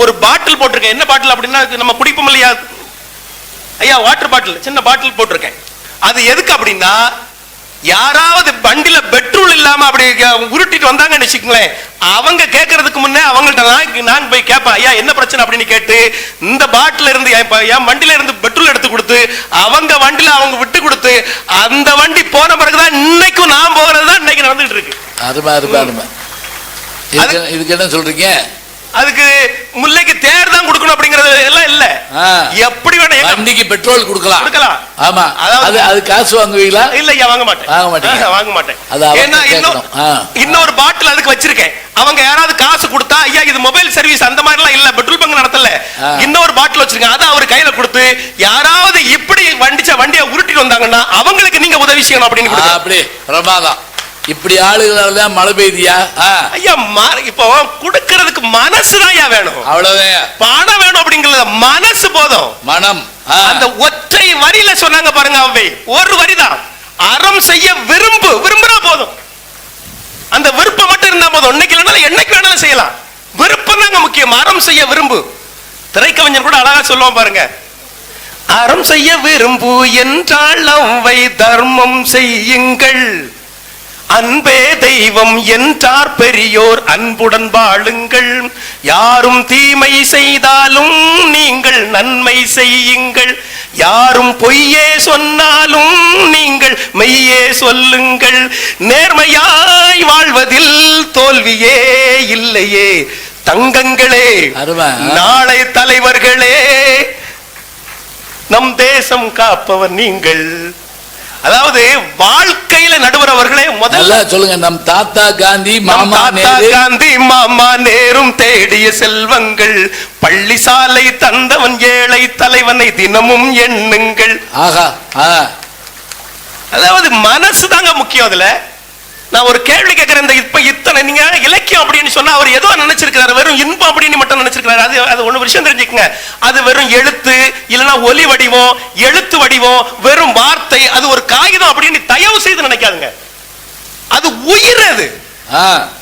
ஒரு பாட்டில் போட்டிருக்கேன். என்ன பாட்டில் அப்படின்னா நம்ம குடிப்போம் இல்லையா ஐயா, வாட்டர் பாட்டில், சின்ன பாட்டில் போட்டிருக்கேன். அது எதுக்கு அப்படின்னா, யாராவது வண்டியில பெட்ரோல் இல்லாம அப்படி உருட்டிட்டு வந்தாங்கன்னு வச்சுக்கோங்களேன், அவங்க கேட்கறதுக்கு முன்னே அவங்கள்ட்ட நான் போய் கேட்பேன், ஐயா என்ன பிரச்சனை அப்படின்னு கேட்டு இந்த பாட்டில இருந்து என் வண்டியில இருந்து பெட்ரோல் எடுத்து கொடுத்து அவங்க வண்டியில அவங்க விட்டு கொடுத்து அந்த வண்டி போன பிறகுதான் இன்னைக்கும் நான் போகிறதுதான் இன்னைக்கு நடந்துட்டு இருக்கு. அருமை அருமை அருமை. இதுக்கு என்ன சொல்றீங்க? அதுக்கு முல்லைக்கு தேர் தான் கொடுக்கணும் அப்படிங்கறது எல்லாம் இல்ல, எப்படி வேணா வண்டிக்கு பெட்ரோல் கொடுக்கலாம். ஆமா, அது காசு வாங்குவீங்களா? இல்ல ஐயா, வாங்க மாட்டேன். வாங்க மாட்டேன். ஏன்னா இன்னொரு பாட்டில் அதுக்கு வச்சிருக்கேன். அவங்க யாராவது காசு கொடுத்தா, ஐயா இது மொபைல் சர்வீஸ் அந்த மாதிரி எல்லாம் இல்ல, பெட்ரோல் பங்க் நடத்தல, இன்னொரு பாட்டில் வச்சிருக்கேன், அதை அவர் கையில கொடுத்து யாராவது இப்படி வண்டியை உருட்டிட்டு வந்தாங்கன்னா அவங்களுக்கு நீங்க உதவி செய்யணும் அப்படின்னு. அப்படி பிரமாதம். இப்படி ஆளுகளால மழை பெய்தியா? ஐயா இப்போ கொடுக்கிறதுக்கு மனசுதான் வேணும், அவ்வளவுதான். பணம் வேணும் அப்படிங்கறது மனசு போதும், மனம். அந்த ஒற்றை வரியில சொன்னாங்க பாருங்க, அவை ஒரு வரிதான், அறம் செய்ய விரும்புறா போதும், அந்த விருப்பம் மட்டும் இருந்தா போதும். இன்னைக்கு இல்லைனாலும் என்னைக்கு வேணாலும் செய்யலாம், விருப்பம் தாங்க முக்கியம். அறம் செய்ய விரும்பு. திரைக்கவிஞர் கூட அழகா சொல்லுவோம் பாருங்க, அறம் செய்ய விரும்பு என்றால் அவை தர்மம் செய்யுங்கள், அன்பே தெய்வம் என்றார் பெரியோர் அன்புடன் வாழுங்கள், யாரும் தீமை செய்தாலும் நீங்கள் நன்மை செய்யுங்கள், யாரும் பொய்யே சொன்னாலும் நீங்கள் மெய்யே சொல்லுங்கள், நேர்மையாய் வாழ்வதில் தோல்வியே இல்லையே தங்கங்களே, நாளை தலைவர்களே, நம் தேசம் காப்பவர் நீங்கள். அதாவது வாழ்க்கையில நடுவர் அவர்களே முதல்ல சொல்லுங்க, நம் தாத்தா காந்தி மாமா நேரும் தேடிய செல்வங்கள், பள்ளி சாலை தந்தவன் ஏழை தலைவனை தினமும் எண்ணுங்கள். ஆஹா, அதாவது மனசு தாங்க முக்கியம். அதுல நான் ஒரு கேள்வி கேட்கிறேன், இப்ப இத்தனை நீங்க இலக்கியம் அப்படின்னு சொன்னா அவர் ஏதோ நினைச்சிருக்கிறாரு, வெறும் இன்பம் அப்படின்னு மட்டும் நினைச்சிருக்கிறாரு. அது ஒண்ணு விஷயம் தெரிஞ்சுக்கங்க, அது வெறும் எழுத்து இல்லைன்னா ஒலி வடிவம், எழுத்து வடிவம், வெறும் வார்த்தை, அது ஒரு காகிதம் அப்படின்னு தயவு செய்து நினைக்காதுங்க. அது உயிர். அது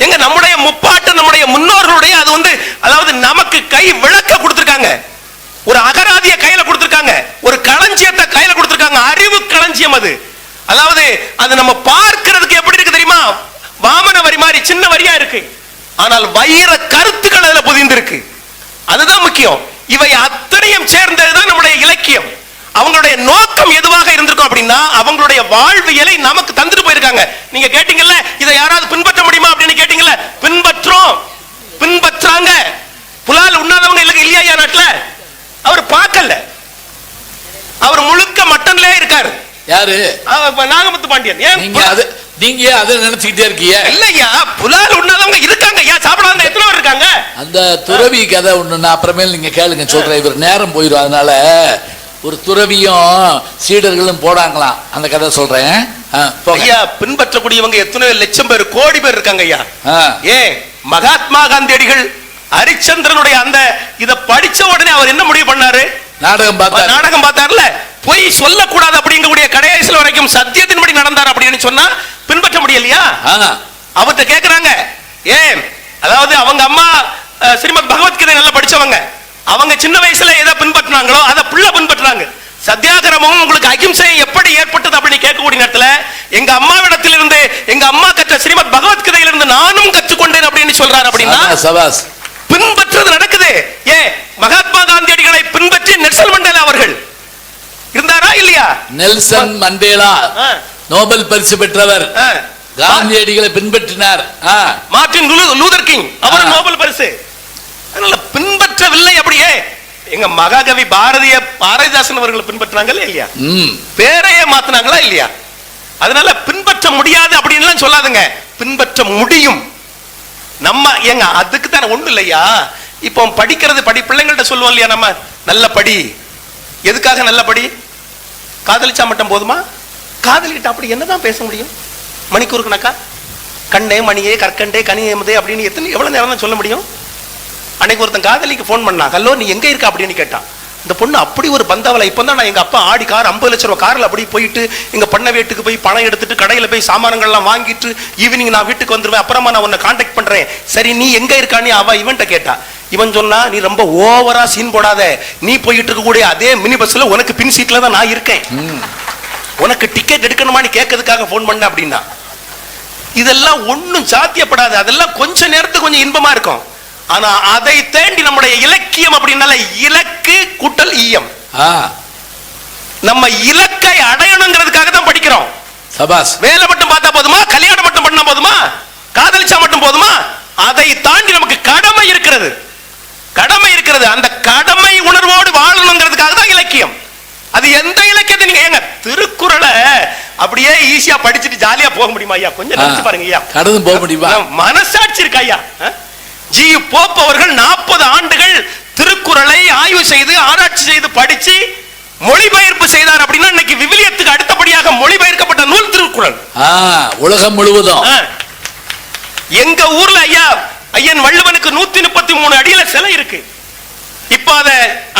எங்க நம்முடைய முப்பாட்டு நம்முடைய முன்னோர்களுடைய அது அதாவது நமக்கு கை விளக்க கொடுத்திருக்காங்க, ஒரு அகராதிய கையில கொடுத்திருக்காங்க, ஒரு களஞ்சியத்தை கையில கொடுத்திருக்காங்க, அறிவு களஞ்சியம் அது. அதாவது அது நம்ம பார்க்கிறதுக்கு எப்படி இருக்கு தெரியுமா? வாமன வரி மாதிரி சின்ன வரியா இருக்கு, ஆனால் வைர கருத்துக்கள் அதுல புதிந்திருக்கு. அதுதான் முக்கியம். இவை அத்தனையும் சேர்ந்ததுதான் நம்முடைய இலக்கியம். அவங்களுடைய நோக்கம் எதுவாக இருந்திருக்கும் அப்படின்னா, அவங்களுடைய வாழ்வியலை நமக்கு தந்துட்டு போயிருக்காங்க. நீங்க கேட்டீங்கல்ல, இதை யாராவது பின்பற்ற முடியுமா அப்படின்னு கேட்டீங்கல்ல, பின்பற்றாங்க. புலால் உண்ணாதவங்க இல்லையா நாட்டுல? அவர் பார்க்கல, அவர் முழுக்க மட்டன்ல இருக்காரு. யாரு? நாகமுத்து பாண்டியன். நீங்க அதை நினைச்சுக்கிட்டே இருக்கீங்க? இல்லையா, புலால் உண்ணாதவங்க இருக்காங்க, சாப்பிடாத எத்தனை பேர் இருக்காங்க. அந்த துறவி கதை ஒண்ணு நான் அப்புறமேல் நீங்க கேளுங்க சொல்றேன், இவர் நேரம் போயிடும். அதனால ஒரு துறவியும் சீடர்களும் போடாங்களாம், அந்த கதை சொல்றேன். ஐயா பின்பற்றக்கூடியவங்க எத்தனை லட்சம் பேர், கோடி பேர் இருக்காங்க ஐயா. ஏன் மகாத்மா காந்தியடிகள் ஹரிச்சந்திரனுடைய அந்த இத படிச்ச உடனே அவர் என்ன முடிவு பண்ணாரு? நாடகம் பார்த்தார்ல, பொய் சொல்லக்கூடாது அப்படிங்கக்கூடிய கடைசியில் வரைக்கும் சத்தியத்தின்படி நடந்தார். சொன்னா பின்பற்ற முடியலையா? ஆ. அவர்கிட்ட கேக்குறாங்க, ஏன் அதாவது அவங்க அம்மா ஸ்ரீமத் பகவத்கீதை நல்லா படிச்சவங்க, அவங்க சின்ன வயசுல எதை பின்பற்றினாங்களோ அதை புள்ள பின்பற்றுறாங்க. சத்தியாகிரமும் உங்களுக்கு அகிம்சை எப்படி ஏற்பட்டது அப்படின்னு கேட்கக்கூடிய நேரத்துல எங்க அம்மாவிடத்திலிருந்து எங்க அம்மா கற்ற ஸ்ரீமத் பகவத்கீதையிலிருந்து நானும் கற்றுக்கொண்டேன் அப்படின்னு சொல்றாரு. அப்படின்னா சபாஸ், பின்பற்றது நடக்குது. ஏன் மகாத்மா காந்தியடிகளை பின்பற்றி நெல்சன் மண்டேலா அவர்கள் இருந்தாரா இல்லையா? நெல்சன் மண்டேலா நோபல் பரிசு பெற்றவர், காந்தியடிகளை பின்பற்றினார். மார்ட்டின் லூதர் கிங் அவர் நோபல் பரிசு. அதனால பின்பற்றவில்லை. அப்படியே எங்க மகாகவி பாரதிதாசன் அவர்களை பின்பற்றினாங்களா இல்லையா? பேரையே மாத்தினாங்களா இல்லையா? அதனால பின்பற்ற முடியாது அப்படின்னு சொல்லாதுங்க, பின்பற்ற முடியும். நம்ம ஏங்க அதுக்கு தானே ஒண்ணு இல்லையா? இப்போ படிக்கிறது பிள்ளைங்கள்ட்ட சொல்லுவோம் இல்லையா, நம்ம நல்ல படி. எதுக்காக நல்ல படி? காதலிச்சா மட்டும் போதுமா? காதலிக்கிட்ட அப்படி என்னதான் பேச முடியும்? மணிக்கூறுக்குனாக்கா கண்ணே மணியே கற்கண்டே கனியமுதே அப்படின்னு எவ்வளவு நேரம் தான் சொல்ல முடியும்? அன்னைக்கு ஒருத்தன் காதலிக்கு போன் பண்ணா, ஹலோ நீ எங்க இருக்க அப்படின்னு கேட்டான். இந்த பொண்ணு அப்படி ஒரு பந்தாவலை. இப்போ தான் நான் எங்க அப்பா ஆடி கார் 50 லட்சம் ரூபாய் கார்ல அப்படி போயிட்டு எங்க பண்ண வீட்டுக்கு போய் பணம் எடுத்துட்டு கடையில போய் சாமான்கள்லாம் வாங்கிட்டு ஈவினிங் நான் வீட்டுக்கு வந்துருவேன், அப்புறமா நான் உன்னை கான்டாக்ட் பண்றேன், சரி நீ எங்க இருக்கான்னு அவ இவன்ட்ட கேட்டா. இவன் சொன்னா, நீ ரொம்ப ஓவரா சீன் போடாத, நீ போயிட்டு இருக்கக்கூடிய அதே மினி பஸ்ல உனக்கு பின் சீட்ல தான் நான் இருக்கேன், உனக்கு டிக்கெட் எடுக்கணுமான்னு கேட்கறதுக்காக போன் பண்ண அப்படின்னா. இதெல்லாம் ஒன்னும் சாத்தியப்படாது. அதெல்லாம் கொஞ்ச நேரத்துக்கு கொஞ்சம் இன்பமா இருக்கும். ஆனா அதை தாண்டி நம்முடைய இலக்கியம் அப்படின்னால இலக்கு கூட்டல் ஈயம். நம்ம இலக்கை அடையணுங்கிறதுக்காக தான் படிக்கிறோம். சபாஸ். வேலை மட்டும் பார்த்தா போதுமா? கல்யாணம் மட்டும் பண்ணா போதுமா? காதலிச்சா மட்டும் போதுமா? அதை தாண்டி நமக்கு கடமை இருக்கிறது. கடமை இருக்கிறது. அந்த கடமை உணர்வோடு வாழணுங்கிறதுக்காக தான் இலக்கியம். அது எந்த இலக்கியத்தை நீங்க ஏங்க திருக்குறளை அப்படியே ஈஸியா படிச்சுட்டு ஜாலியா போக முடியுமா ஐயா? கொஞ்சம் நினைச்சு பாருங்க ஐயா. கடந்து போக முடியுமா? மனசாட்சி இருக்கா ஐயா? ஜி போப் அவர்கள் 40 ஆண்டுகள் திருக்குறளை ஆய்வு செய்து ஆராய்ச்சி செய்து படிச்சு மொழிபெயர்ப்பு செய்தார். அப்படின்னா இன்னைக்கு விவிலியத்துக்கு அடுத்தபடியாக மொழிபெயர்க்கப்பட்ட நூல் திருக்குறள். உலகம் முழுவதும். எங்க ஊர்ல ஐயா ஐயன் வள்ளுவனுக்கு 133 அடியில சிலை இருக்கு. இப்ப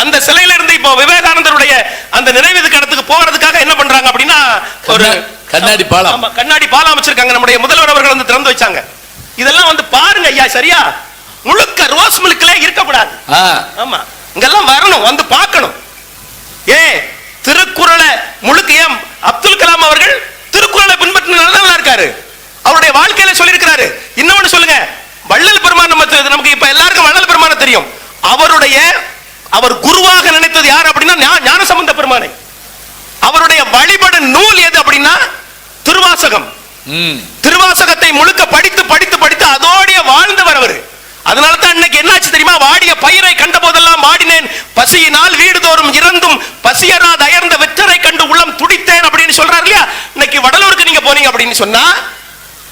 அந்த சிலையில இருந்து இப்போ விவேகானந்தருடைய அந்த நினைவு கடத்துக்கு போறதுக்காக என்ன பண்றாங்க அப்படின்னா ஒரு கண்ணாடி பாலம். கண்ணாடி பாலம் அமைச்சிருக்காங்க. நம்முடைய முதல்வர் அவர்கள் வந்து திறந்து வச்சாங்க. இதெல்லாம் வந்து பாருங்க ஐயா. சரியா? முழுக்க ரோஸ் மில்க்ல இருக்கக்கூடாது. ஆமா, இங்கெல்லாம் வரணும், வந்து பார்க்கணும். ஏன் திருக்குறளை முழுக்க ஏன் அப்துல் கலாம் அவர்கள் திருக்குறளை பின்பற்றினால இருக்காரு. அவருடைய வாழ்க்கையில சொல்லியிருக்கிறாரு. இன்னொன்னு சொல்லுங்க, வள்ளல் பெருமான் நமக்கு இப்ப எல்லாருக்கும் வள்ளல் பெருமான தெரியும். அவர் குருவாக நினைத்தது யார் அப்படின்னா ஞானசம்பந்த பெருமானை. அவருடைய வழிபடு நூல் எது அப்படின்னா திருவாசகம். திருவாசகத்தை முழுக்க படித்து படித்து படித்து அதோடைய வாழ்ந்தவர் அவர். அதனால தான் இன்னைக்கு என்னாச்சு தெரியுமா? வாடிய பயிரை கண்ட போதெல்லாம் வாடினேன், பசியினால் வீடுதோறும் இறந்தும் பசியராத அயர்ந்த வெற்றரை கண்டு உள்ளம் துடித்தேன் அப்படின்னு சொல்றாரு இல்லையா? இன்னைக்கு வடலூருக்கு நீங்க போனீங்க அப்படின்னு சொன்னா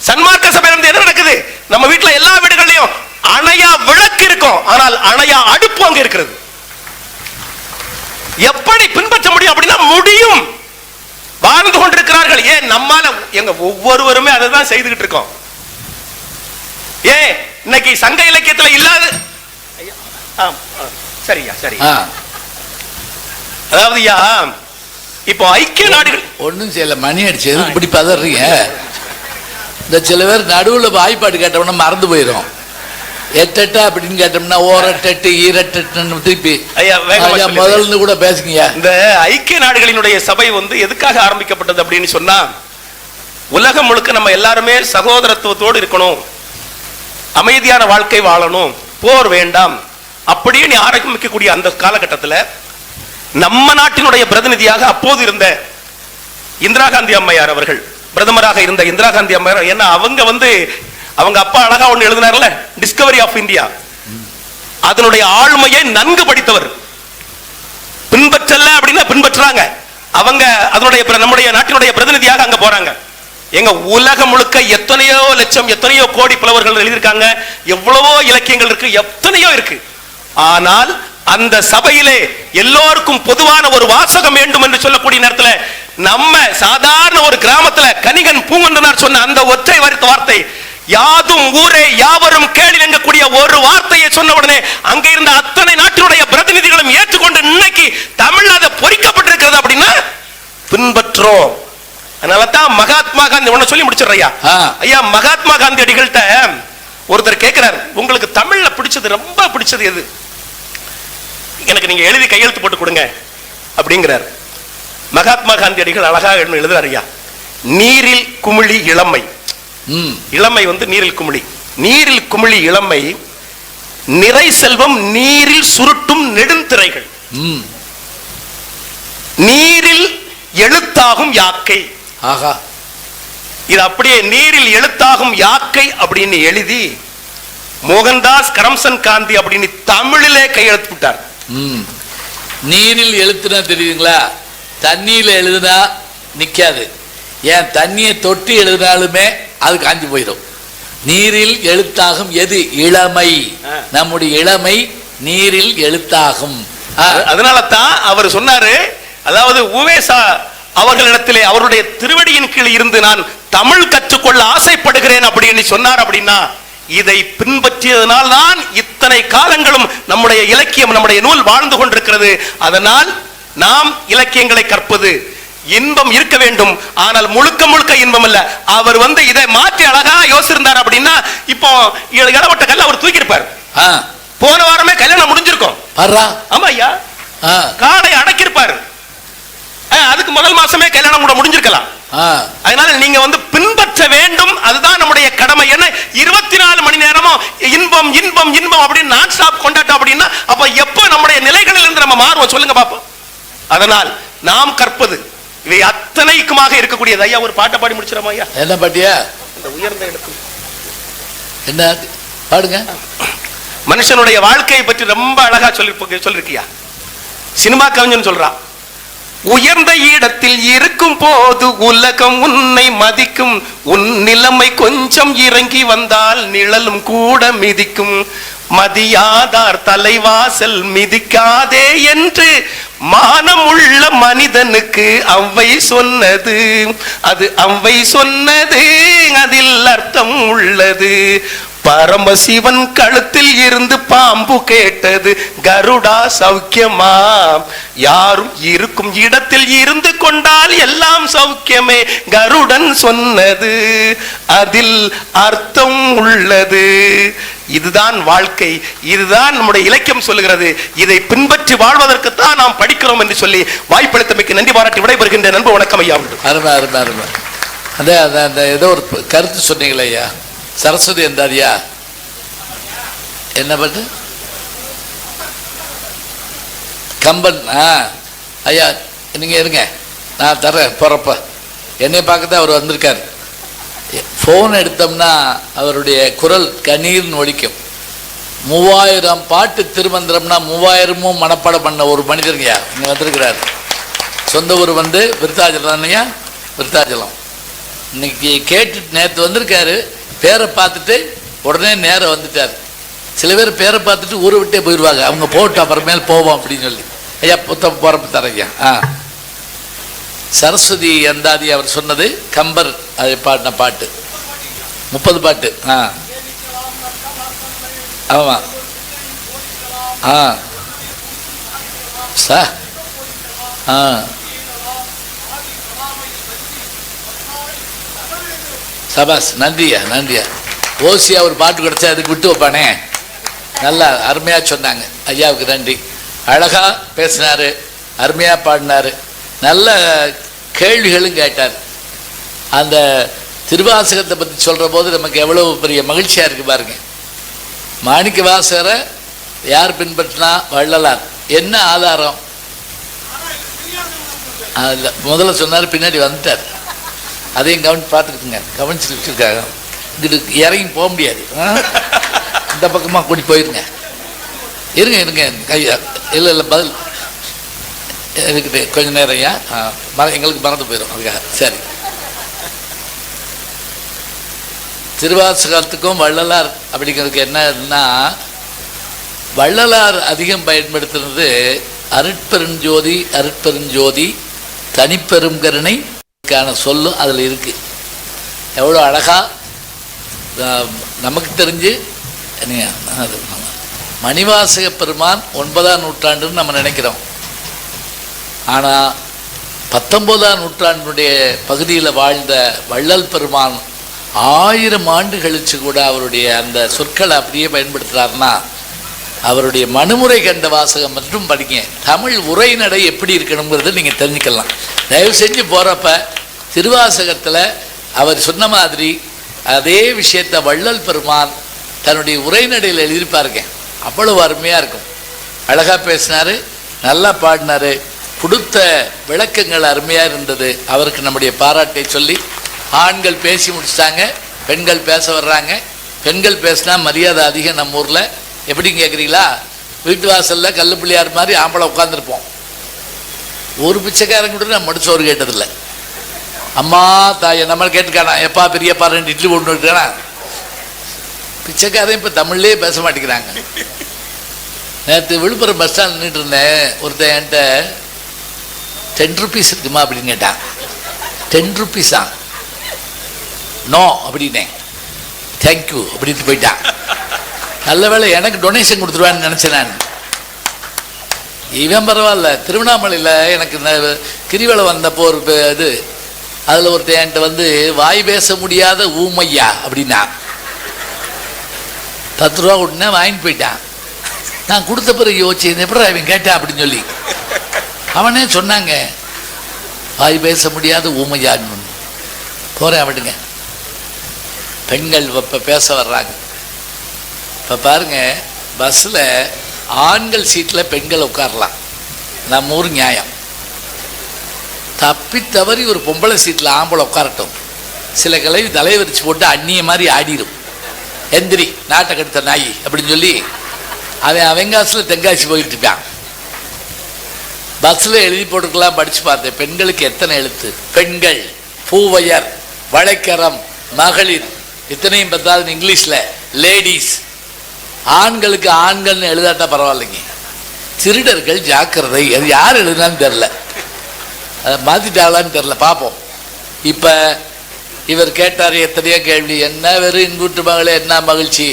சன்மார்க்க சபையில இருந்து என்ன நடக்குது? நம்ம வீட்டுல எல்லா வீடுகள்லயும் அணையா விளக்கு இருக்கும், ஆனால் அணையா அடுப்பு அங்க இருக்கிறது. எப்படி பின்பற்ற முடியும் அப்படின்னா முடியும். வாழ்ந்து கொண்டிருக்கிறார்கள். ஏன் நம்மால எங்க ஒவ்வொருவருமே அதை தான் செய்துகிட்டு இருக்கோம். ஏன் இன்னைக்கு சங்க இலக்கியத்துல இல்லாத சரியா? சரி. அதாவது இப்போ ஐக்கிய நாடுகள் ஒன்னும் செய்யல, மணி அடிச்சு எதுக்கு இப்படி பதறீங்க? இந்த சில பேர் நடுவுல வாய்ப்பாடு கேட்டோம்னா மறந்து போயிடும். எட்டெட்டு அப்படின்னு கேட்டோம்னா ஓரட்டெட்டு ஈரட்டெட்டு திருப்பி முதல்ல கூட பேசுங்க. இந்த ஐக்கிய நாடுகளினுடைய சபை வந்து எதுக்காக ஆரம்பிக்கப்பட்டது அப்படின்னு சொன்னா, உலகம் முழுக்க நம்ம எல்லாருமே சகோதரத்துவத்தோடு இருக்கணும், அமைதியான வாழ்க்கை வாழணும், போர் வேண்டாம் அப்படின்னு ஆரம்பிக்கக்கூடிய அந்த காலகட்டத்தில் நம்ம நாட்டினுடைய பிரதிநிதியாக அப்போது இருந்த இந்திரா காந்தி அம்மையார் அவர்கள், பிரதமராக இருந்த இந்திரா காந்தி அம்மையார், ஏன்னா அவங்க அப்பா அழகா ஒண்ணு எழுதினார்ல, டிஸ்கவரி ஆஃப் இந்தியா, அதனுடைய ஆளுமையை நன்கு படித்தவர். பின்பற்றல அப்படின்னா பின்பற்றாங்க. அவங்க அதனுடைய நம்முடைய நாட்டினுடைய பிரதிநிதியாக அங்க போறாங்க. எங்க உலகம் முழுக்க எத்தனையோ லட்சம் எத்தனையோ கோடி புலவர்கள் எழுதியிருக்காங்க, எவ்வளவோ இலக்கியங்கள் இருக்கு, எத்தனையோ இருக்கு. ஆனால் அந்த சபையிலே எல்லோருக்கும் பொதுவான ஒரு வாசகம் வேண்டும் என்று சொல்லக்கூடிய நேரத்தில் நம்ம சாதாரண ஒரு கிராமத்துல கணிகன் பூங்குன்றனார் சொன்ன அந்த ஒற்றை வார்த்தை, யாதும் ஊரே யாவரும் கேளில் என்கக்கூடிய ஒரு வார்த்தையை சொன்ன உடனே அங்க இருந்த அத்தனை நாட்டினுடைய பிரதிநிதிகளும் ஏற்றுக்கொண்டு இன்னைக்கு தமிழ்ல அதை பொறிக்கப்பட்டிருக்கிறது. அப்படின்னா பின்பற்றோம். அதனால தான் மகாத்மா காந்தி ஒண்ணு சொல்லி முடிச்சிடுறையா. ஐயா, மகாத்மா காந்தி அடிகள்கிட்ட ஒருத்தர் கேட்கிறார், உங்களுக்கு தமிழ்ல பிடிச்சது, ரொம்ப பிடிச்சது எது? எனக்கு நீங்க எழுதி கையெழுத்து போட்டு கொடுங்க அப்படிங்கிறார். மகாத்மா காந்தி அடிகள் அழகா எழுதுறார், ஐயா, நீரில் குமிழி இளமை. இளமை வந்து நீரில் குமிழி, நீரில் குமிழி இளமை, நிறை செல்வம் நீரில் சுருட்டும் நெடுந்திரைகள், நீரில் எழுத்தாகும் யாக்கை. ஆகா, இது அப்படியே நீரில் எழுத்தாகும் யாக்கை அப்படின்னு எழுதி மோகன்தாஸ் கரம்சந்த் காந்தி அப்படின்னு தமிழிலே கையெழுத்து விட்டார். நீரில் எழுத்துனா தெரியுங்களா, தண்ணியில எழுதுனா நிக்காது. ஏன் தண்ணியை தொட்டி எழுதினாலுமே அது காஞ்சி போயிடும். நீரில் எழுத்தாகும் எது? இளமை. நம்முடைய இளமை நீரில் எழுத்தாகும். அதனால தான் அவர் சொன்னாரு, அதாவது உவேசா அவர்களிடத்திலே அவருடைய திருவடியின் கீழ் இருந்து நான் தமிழ் கற்றுக்கொள்ள ஆசைப்படுகிறேன் அப்படின்னு சொன்னார். அப்படின்னா இதை பின்பற்றியதனால் தான் இத்தனை காலங்களும் நம்முடைய இலக்கியம், நம்முடைய நூல் வாழ்ந்து கொண்டிருக்கிறது. அதனால் நாம் இலக்கியங்களை கற்பது, இன்பம் இருக்க வேண்டும், ஆனால் முழுக்க முழுக்க இன்பம் இல்ல. அவர் வந்து இதை மாற்றி அழகா யோசிச்சிருந்தார். அப்படின்னா இப்போ இடப்பட்ட கல்ல அவர் தூக்கியிருப்பார். போன வாரமே கல்யாணம் முடிஞ்சிருக்கும். ஆமா ஐயா, காடை அடக்கியிருப்பாரு. அதுக்கு முதல் மாசமே கல்யாணம் கூட முடிஞ்சிருக்கலாம். அதனால நீங்க வந்து பின்பற்ற வேண்டும், அதுதான் நம்முடைய கடமை. என்ன 24 மணி நேரமும் இன்பம் இன்பம் இன்பம் அப்படின்னு நான் ஸ்டாப் கொண்டாட்டம் அப்படின்னா அப்ப எப்ப நம்முடைய நிலைகளில் இருந்து நம்ம மாறுவோம் சொல்லுங்க பாப்போம். அதனால் நாம் கற்பது இவை அத்தனைக்குமாக இருக்கக்கூடியது. ஐயா, ஒரு பாட்டை பாடி முடிச்சிடமா ஐயா? என்ன பாட்டியா? இந்த உயர்ந்த இடத்துல என்ன பாடுங்க. மனுஷனுடைய வாழ்க்கையை பற்றி ரொம்ப அழகா சொல்லிருக்கியா. சினிமா கவிஞன் சொல்றான், உயர்ந்த இடத்தில் இருக்கும் போது உலகம் உன்னை மதிக்கும், உன் நிலைமை கொஞ்சம் இறங்கி வந்தால் நிழலும் கூட மிதிக்கும், மதியாதார் தலைவாசல் மிதிக்காதே என்று மானம் உள்ள மனிதனுக்கு அவ்வை சொன்னது. அது அவ்வை சொன்னது, அதில் அர்த்தம் உள்ளது. பரமசிவன் கழுத்தில் இருந்து பாம்பு கேட்டது, கருடா சௌக்கியமா? யாரும் இருக்கும் இடத்தில் இருந்து கொண்டால் எல்லாம் சௌக்கியமே, கருடன் சொன்னது, அதில் அர்த்தம் உள்ளது. இதுதான் வாழ்க்கை, இதுதான் நம்முடைய இலக்கியம் சொல்லுகிறது. இதை பின்பற்றி வாழ்வதற்குத்தான் நாம் படிக்கிறோம் என்று சொல்லி வாய்ப்பளித்தமைக்கு நன்றி பாராட்டி விடைபெறுகின்ற நண்பு வணக்கம் ஐயா. அருமை அருமை அருமை. அந்த ஏதோ ஒரு கருத்து சொன்னீங்களே ஐயா, சரஸ்வதி என்றாரியா, என்ன பண்ணு கம்பன். ஐயா நீங்க இருங்க, நான் தர்றேன் போறப்ப. என்னை பார்க்கத்தான் அவர் வந்திருக்காரு. ஃபோன் எடுத்தோம்னா அவருடைய குரல் கண்ணீர்னு ஒலிக்கும். 3000 பாட்டு திருமந்திரம்னா 3000மும் மனப்பாடம் பண்ண ஒரு மனிதர்ங்கய்யா இங்கே வந்திருக்கிறார். சொந்த ஊர் வந்து விருத்தாச்சலம் தானையா, விருத்தாச்சலம். இன்னைக்கு கேட்டு நேற்று வந்திருக்காரு. பேரை பார்த்துட்டு உடனே நேரம் வந்துட்டார். சில பேர் பேரை பார்த்துட்டு ஊரை விட்டே போயிடுவாங்க, அவங்க போட்டு அப்புறமேல் போவோம் அப்படின்னு சொல்லி. ஐயா புத்தம் போகிறப்ப தரையா. சரஸ்வதி அந்தாதி அவர் சொன்னது கம்பர் அதை பாடின பாட்டு 30 பாட்டு. ஆமாம். சார் சபாஸ், நன்றியா நன்றியா. ஓசியா ஒரு பாட்டு கிடைச்சா அதுக்கு விட்டு வைப்பானே. நல்லா அருமையாக சொன்னாங்க, ஐயாவுக்கு நன்றி. அழகாக பேசினார், அருமையாக பாடினார், நல்ல கேள்விகளும் கேட்டார். அந்த திருவாசகத்தை பற்றி சொல்கிற போது நமக்கு எவ்வளோ பெரிய மகிழ்ச்சியாக இருக்குது பாருங்க. மாணிக்க வாசகரை யார் பின்பற்றினா? வள்ளலார். என்ன ஆதாரம்? அதில் முதல்ல சொன்னார், பின்னாடி வந்துட்டார். அதையும் பார்த்துக்கிட்டுங்க, கவனிச்சுட்டு வச்சுருக்காங்க. இங்கிட்டு இறங்கி போக முடியாது, இந்த பக்கமாக கூட்டி போயிருங்க. இருங்க இருங்க கையா. இல்லை இல்லை பதில் இருக்குது கொஞ்சம் நேரம். ஐயா எங்களுக்கு மறந்து போயிடும் அதுக்காக. சரி, திருவாசகத்துக்கும் வள்ளலார் அப்படிங்கிறதுக்கு என்னன்னா, வள்ளலார் அதிகம் பயன்படுத்துறது அருட்பெருஞ்சோதி அருட்பெருஞ்சோதி தனிப்பெரும் கருணை சொல்லும் அதில் இருக்கு. எவ்வளோ அழகா நமக்கு தெரிஞ்சு மணிவாசக பெருமான் 9ஆம் நூற்றாண்டுன்னு நம்ம நினைக்கிறோம். ஆனால் 19ஆம் நூற்றாண்டுடைய பகுதியில் வாழ்ந்த வள்ளல் பெருமான் 1000 ஆண்டு கழிச்சு கூட அவருடைய அந்த சொற்களை அப்படியே பயன்படுத்துகிறாருன்னா அவருடைய மனுமுறை கண்ட வாசகம் மற்றும் படிங்க. தமிழ் உரைநடை எப்படி இருக்கணுங்கிறத நீங்கள் தெரிஞ்சுக்கலாம். தயவு செஞ்சு போகிறப்ப திருவாசகத்தில் அவர் சொன்ன மாதிரி அதே விஷயத்தை வள்ளல் பெருமான் தன்னுடைய உரைநடையில் எழுதியிருப்பாருங்க. அவ்வளவு அருமையாக இருக்கும். அழகாக பேசினார், நல்லா பாடினார், கொடுத்த விளக்கங்கள் அருமையாக இருந்தது. அவருக்கு நம்முடைய பாராட்டை சொல்லி ஆண்கள் பேசி முடிச்சிட்டாங்க, பெண்கள் பேச வர்றாங்க. பெண்கள் பேசினா மரியாதை அதிகம் நம்ம ஊரில். எப்படின்னு கேட்குறீங்களா? வீட்டு வாசலில் கல்லு பிள்ளையார் மாதிரி ஆம்பளை உட்காந்துருப்போம். ஒரு பிச்சைக்காரன் கூட நான் மடிச்சோறு கேட்டதில்லை. அம்மா தாயை நம்ம கேட்டுக்கானா, எப்பா பெரியப்பா 2 இட்லி கொண்டு இருக்கானா. பிச்சைக்காரன் இப்போ தமிழ்லேயே பேச மாட்டேங்கிறாங்க. நேற்று விழுப்புரம் பஸ் ஸ்டாண்ட் நின்றுட்டு இருந்தேன். ஒருத்தன் என்கிட்ட 10 rupees இருக்குமா அப்படின்னு கேட்டான். 10 rupees தான். நோ அப்படின்னேன். தேங்க்யூ அப்படின்ட்டு போயிட்டான். நல்ல வேளை எனக்கு டொனேஷன் கொடுத்துருவான்னு நினச்சேன் நான். இவன் பரவாயில்ல. திருவண்ணாமலையில் எனக்கு கிரிவலம் வந்தப்போ ஒரு இது, அதில் ஒருத்தன் என்கிட்ட வந்து வாய் பேச முடியாத ஊமையா அப்படின்னா 10 ரூபா கொடுத்தா வாங்கிட்டு போயிட்டான். நான் கொடுத்த பிறகு யோசிச்சு எப்படி அவன் கேட்டான் அப்படின்னு சொல்லி அவனே சொன்னாங்க, வாய் பேச முடியாத ஊமையான்னு. போகிறேன் விடுங்க. பெண்கள் இப்போ பேச வர்றாங்க. இப்போ பாருங்க, பஸ்ஸில் ஆண்கள் சீட்டில் பெண்கள் உட்காரலாம், நம்ம ஊர் நியாயம். தப்பி தவறி ஒரு பொம்பளை சீட்டில் ஆம்பளை உட்காரட்டும், சில கிளவி தலைவரிச்சு போட்டு அந்நிய மாதிரி ஆடிடும். எந்திரி நாட்டை கெடுத்த நாய் அப்படின்னு சொல்லி அவன் அவங்காசில் தென்காசி போயிட்டு இருப்பான். பஸ்ஸில் எழுதி போட்டுக்கலாம், படித்து பார்த்தேன். பெண்களுக்கு எத்தனை எழுத்து? பெண்கள், பூவையர், வளைக்கரம், மகளிர், இத்தனையும் பார்த்தாலும் இங்கிலீஷில் லேடிஸ். ஆண்களுக்கு ஆண்கள்னு எழுதாட்டா பரவாயில்லைங்க. திருடர்கள் ஜாக்கிரதை. அது யார் எழுதுனான்னு தெரில, அதை மாற்றிட்டாளான்னு தெரில. பார்ப்போம். இப்போ இவர் கேட்டார் எத்தனையோ கேள்வி, என்ன வெறும் இன்புற்று மகளே என்ன மகிழ்ச்சி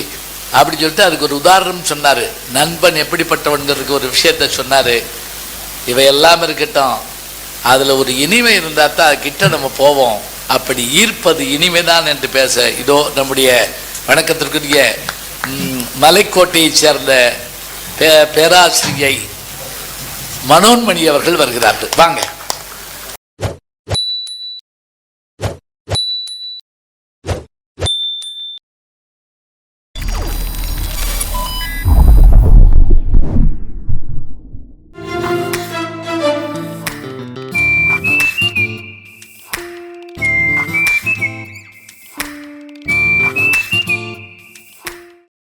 அப்படின்னு சொல்லிட்டு அதுக்கு ஒரு உதாரணம் சொன்னார். நண்பன் எப்படிப்பட்டவன்கிறதுக்கு ஒரு விஷயத்த சொன்னார். இவையெல்லாம் இருக்கட்டும், அதில் ஒரு இனிமை இருந்தால் தான் அதுக்கிட்ட நம்ம போவோம். அப்படி ஈர்ப்பது இனிமைதான் என்று பேச இதோ நம்முடைய வணக்கத்திற்குரிய மலைக்கோட்டையைச் சேர்ந்த பேராசிரியை மனோன்மணி அவர்கள் வருகிறார்கள். வாங்க.